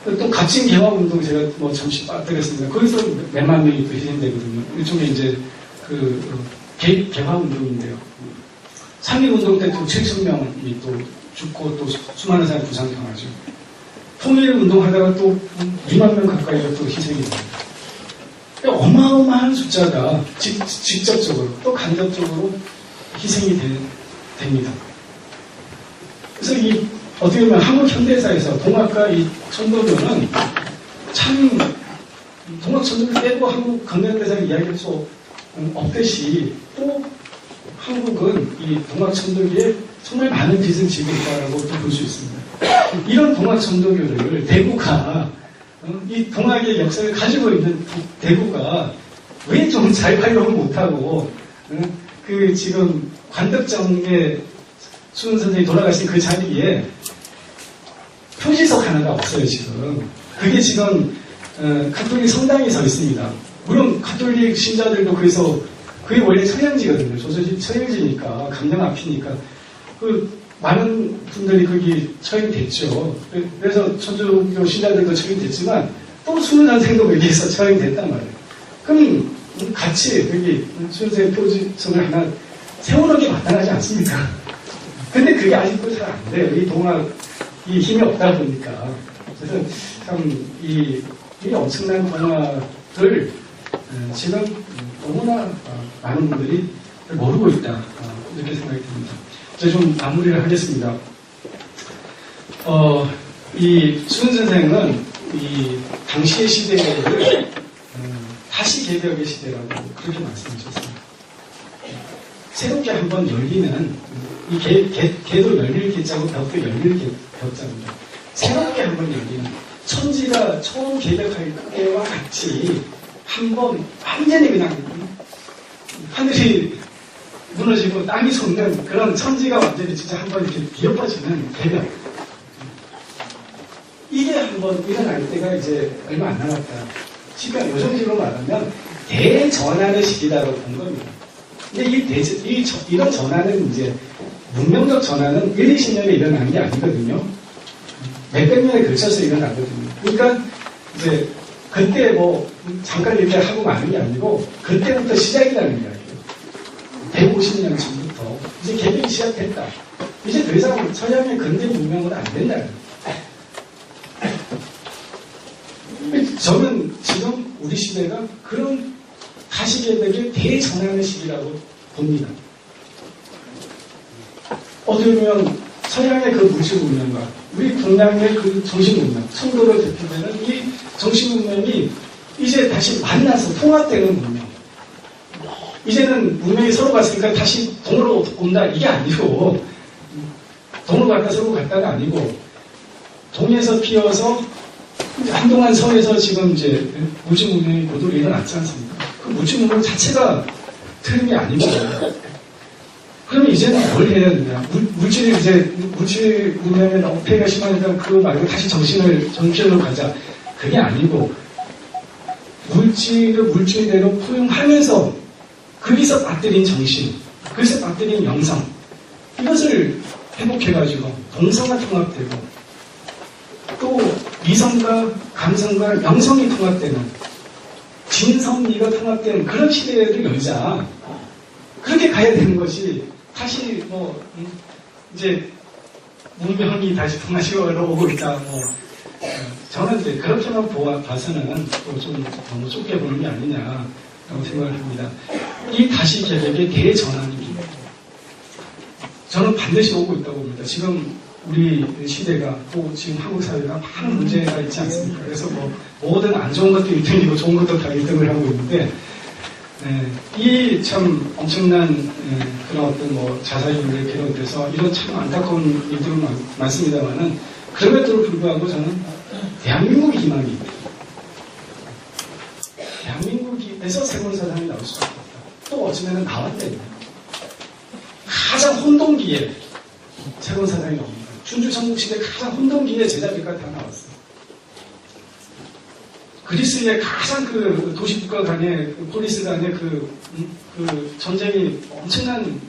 또 값진 개화운동 제가 잠시 빠뜨렸습니다. 거기서 몇만 명이 또 희생되거든요. 일종의 이제 개화운동인데요. 3.1운동 때 또 7,000명이 또 죽고 또 수많은 사람이 부상당하죠. 통일운동하다가 또 2만 명 가까이가 또 희생이 됩니다. 어마어마한 숫자가 직접적으로 또 간접적으로 희생이 됩니다. 그래서 이 어떻게 보면 한국 현대사에서 동학과 이 천도교는 참 동학 천도를 빼고 한국 근현대사를 이야기할 수 없듯이, 또 한국은 이 동학 천도교에 정말 많은 빚을 지고 있다고 볼 수 있습니다. 이런 동학 천도교를 대구가, 이 동학의 역사를 가지고 있는 대구가 왜 좀 잘 활용을 못하고, 지금 관덕정의 수은 선생님이 돌아가신 그 자리에 표지석 하나가 없어요, 지금. 그게 지금, 가톨릭 성당에 서 있습니다. 물론, 가톨릭 신자들도 그게 원래 처형지거든요. 조선시 처형지니까, 감량 앞이니까. 많은 분들이 거기 처형됐죠. 그래서 천주교 신자들도 처형됐지만, 또 수은 선생도 여기에서 처형됐단 말이에요. 그럼, 같이 여기 수은 선생 표지석을 하나 세우는 게 마땅하지 않습니까? 근데 그게 아직도 잘 안 돼요. 이 동학이 힘이 없다 보니까. 그래서 참, 이 엄청난 동학을 지금 너무나 많은 분들이 모르고 있다. 이렇게 생각이 듭니다. 이제 좀 마무리를 하겠습니다. 이 수은 선생은 이 당시의 시대를 다시 개벽의 시대라고 그렇게 말씀하셨습니다. 새롭게 한번 열리는, 이 개도 열릴 개자고 벽도 열릴 벽자입니다. 새롭게 한번 열리는, 천지가 처음 개벽할 때와 같이 한번 완전히 그냥 하늘이 무너지고 땅이 솟는 그런, 천지가 완전히 진짜 한번 이렇게 뒤엎어지는 개벽. 이게 한번 일어날 때가 이제 얼마 안 남았다. 그러니까 요즘식으로 말하면 대전환의 시기라고 본 겁니다. 근데 이런 전환은 이제 문명적 전환은 1, 20년에 일어나는 게 아니거든요. 몇백 년에 걸쳐서 일어나거든요. 그러니까 이제 그때 잠깐 이렇게 하고 마는 게 아니고 그때부터 시작이라는 이야기예요. 150년 전부터 이제 개벽이 시작됐다. 이제 더 이상 서양의 근대 문명은 안 된다. 저는 지금 우리 시대가 그런 다시개벽의 대전환의 시기라고 봅니다. 어떻게 보면 서양의 그 물질 문명과 우리 동양의 그 정신 문명, 청도를 대표되는 이 정신 문명이 이제 다시 만나서 통합되는 문명. 이제는 문명이 서로 갔으니까 다시 동으로 온다, 이게 아니고, 동으로 갔다 서로 갔다가 아니고, 동에서 피어서 한동안 서에서 지금 이제 물질 문명이 고도로 일어났지 않습니까? 그 물질 문명 자체가 틀린 게 아니고, 그러면 이제는 뭘 해야 되냐? 물질 문명에 너무 폐해가 심하니까 그거 말고 다시 정신으로 가자. 그게 아니고, 물질을 물질대로 포용하면서 그 거기서 빠뜨린 정신, 거기서 빠뜨린 영성, 이것을 회복해가지고 동성과 통합되고 또 이성과 감성과 영성이 통합되는 진성미가 통합되는 그런 시대를 열자. 그렇게 가야 되는 것이 다시 이제 문명이 다시 통하시러 오고 있다. 저는 이제 그렇게만 봐서는 또 좀 너무 좁게 보는 게 아니냐라고 생각을 합니다. 이 다시 개혁의 대전환이 저는 반드시 오고 있다고 봅니다. 지금 우리 시대가 또 지금 한국 사회가 많은 문제가 있지 않습니까? 그래서 모든 안 좋은 것도 1등이고 좋은 것도 다 1등을 하고 있는데 이 참 엄청난 그런 어떤 자살률에 비롯해서 이런 참 안타까운 일들은 많습니다만은 그럼에도 불구하고 저는 대한민국의 희망이 있다. 대한민국에서 새로운 사상이 나올 수밖에 없다. 또 어쩌면 나왔대. 가장 혼동기에 새로운 사상이 나옵니다. 춘추 전국시대 가장 혼동기에 제자들과 다 나왔어요. 그리스의 가장 그 도시국가 간의 폴리스 간의 그 전쟁이 엄청난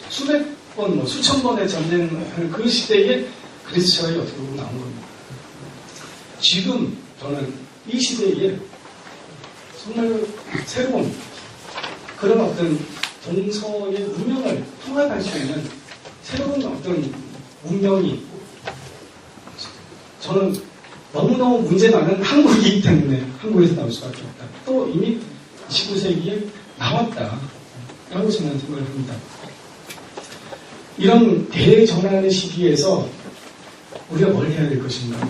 수백 번, 수천 번의 전쟁 그 시대에 그리스 철학이 어떻게 보면 나온 겁니다. 지금 저는 이 시대에 정말 새로운 그런 어떤 동서의 문명을 통합할 수 있는 새로운 어떤 문명이 저는 너무너무 문제 많은 한국이기 때문에 한국에서 나올 수밖에 없다. 또 이미 19세기에 나왔다. 라고 저는 생각을 합니다. 이런 대전환의 시기에서 우리가 뭘 해야 될 것인가?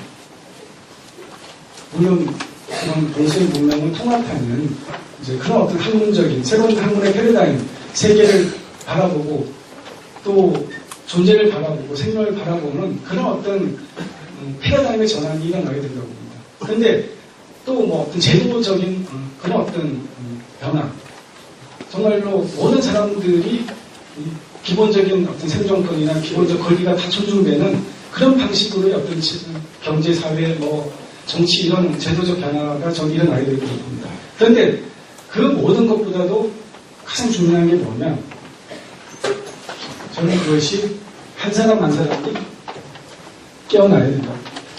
물론 그런 동서의 문명을 통합하는 이제 그런 어떤 학문적인 새로운 학문의 패러다임, 세계를 바라보고 또 존재를 바라보고 생명을 바라보는 그런 어떤 패러다임의 전환이 일어나게 된다고 봅니다. 그런데 또 어떤 제도적인 그런 어떤 변화, 정말로 모든 사람들이 기본적인 어떤 생존권이나 기본적 권리가 다 존중되는 그런 방식으로의 어떤 경제, 사회, 정치 이런 제도적 변화가 저는 일어나게 될 겁니다. 그런데 그 모든 것보다도 가장 중요한 게 뭐냐? 저는 그것이 한 사람 한 사람이 깨어나야 된다.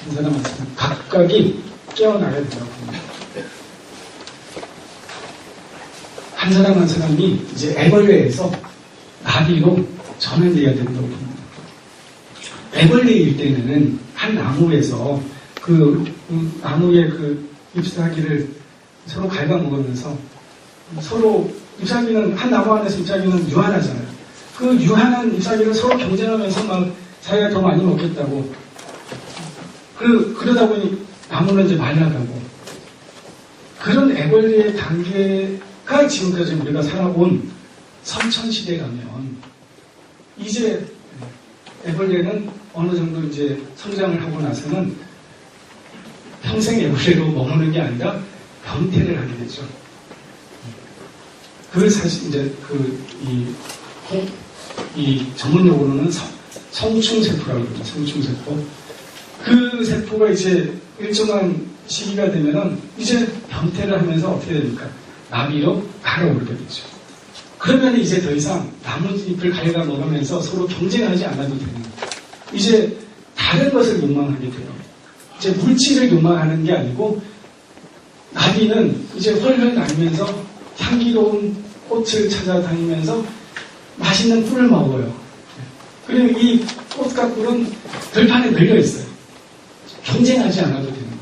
한 사람 한 사람 각각이 깨어나야 된다고 봅니다. 한 사람 한 사람이 이제 애벌레에서 나비로 전환되어야 된다고 봅니다. 애벌레일 때는 한 나무에서 그 나무의 그 잎사귀를 서로 갉아먹으면서 서로 잎사귀는 한 나무 안에서 잎사귀는 유한하잖아요. 그 유한한 잎사귀를 서로 경쟁하면서 막 자기가 더 많이 먹겠다고 그러다 보니 나무는 이제 말라가고 그런 애벌레의 단계가 지금까지 우리가 살아온 선천시대라면 이제 애벌레는 어느 정도 이제 성장을 하고 나서는 평생 애벌레로 머무는 게 아니라 변태를 하게 되죠. 그 사실 이제 이 전문용어로는 성충세포라고 그러죠. 성충세포. 그 세포가 이제 일정한 시기가 되면은 이제 변태를 하면서 어떻게 됩니까? 나비로 날아오르게 되죠. 그러면 이제 더 이상 나뭇잎을 갈가 먹으면서 서로 경쟁하지 않아도 되는 거예요. 이제 다른 것을 욕망하게 돼요. 이제 물질을 욕망하는 게 아니고 나비는 이제 훨훨 날면서 향기로운 꽃을 찾아다니면서 맛있는 꿀을 먹어요. 그리고 이 꽃과 꿀은 들판에 널려 있어요. 경쟁하지 않아도 되는 거예요.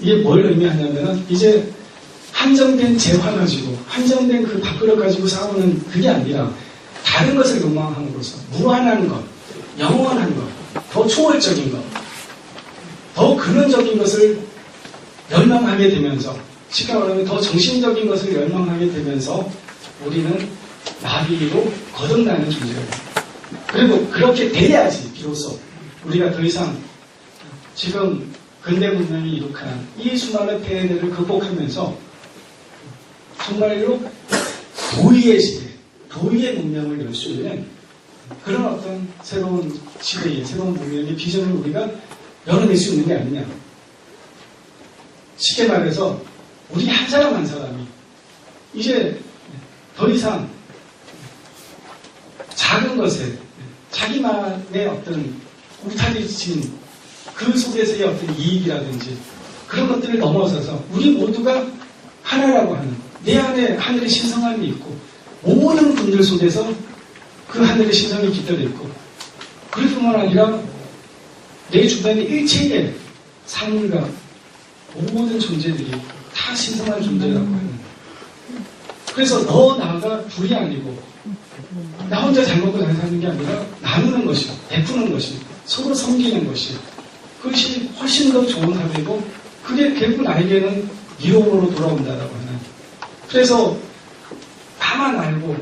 이게 뭘 의미하냐면은 이제 한정된 재화 가지고 한정된 그 밥그릇 가지고 싸우는 그게 아니라 다른 것을 욕망함으로써 무한한 것, 영원한 것, 더 초월적인 것, 더 근원적인 것을 열망하게 되면서 쉽게 말하면 더 정신적인 것을 열망하게 되면서 우리는 나비로 거듭나는 존재가 됩니다. 그리고 그렇게 돼야지 비로소 우리가 더 이상 지금 근대 문명이 이룩한 이 수많은 폐해를 극복하면서 정말로 도의의 시대, 도의의 문명을 열 수 있는 그런 어떤 새로운 시대의 새로운 문명의 비전을 우리가 열어낼 수 있는 게 아니냐. 쉽게 말해서 우리 한 사람 한 사람이 이제 더 이상 작은 것에 자기만의 어떤 울타리친 그 속에서의 어떤 이익이라든지 그런 것들을 넘어서서 우리 모두가 하나라고 하는 내 안에 하늘의 신성함이 있고 모든 분들 속에서 그 하늘의 신성이 깃들어 있고 그럴 뿐만 아니라 내 주변의 일체의 사물과 모든 존재들이 다 신성한 존재라고 하는 그래서 더 나아가 둘이 아니고 나 혼자 잘 먹고 잘 사는 게 아니라 나누는 것이 베푸는 것이 서로 섬기는 것이 그것이 훨씬 더 좋은 사회고 그게 결국 나에게는 이로움으로 돌아온다라고 하는 그래서 나만 알고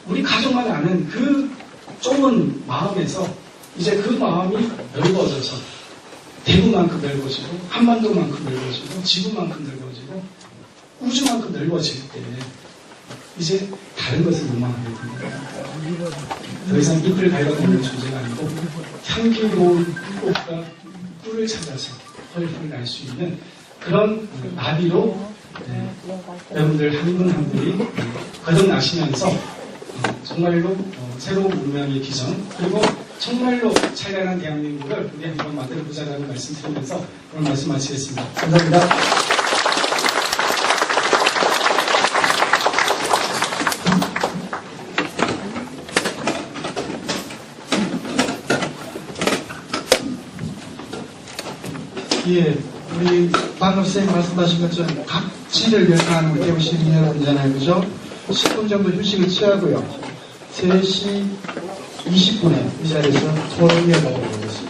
우리 가족만 아는 그 좁은 마음에서 이제 그 마음이 넓어져서 대구만큼 넓어지고 한반도만큼 넓어지고 지구만큼 넓어지고 우주만큼 넓어질 때 이제 다른 것을 욕망하게 됩니다. 더 이상 잎을 갉아먹는 존재가 아니고 향기로운 꽃과 꿀을 찾아서 펄펄 날 수 있는 그런 나비로 여러분들 한 분 한 분이 거듭나시면서 정말로 새로운 문명의 기전 그리고 정말로 찬란한 대한민국을 우리 한번 만들어보자라는 말씀 드리면서 오늘 말씀 마치겠습니다. 감사합니다. 예, 우리 방금 선생님 말씀하신 것처럼 각지를 열파하는 게 시민 여러분이잖아요. 그죠? 10분 정도 휴식을 취하고요. 3시 20분에 이 자리에서 토론 이어가도록 하겠습니다.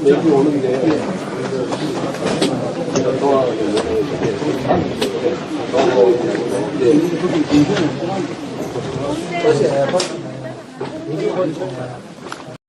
여기 오는데 더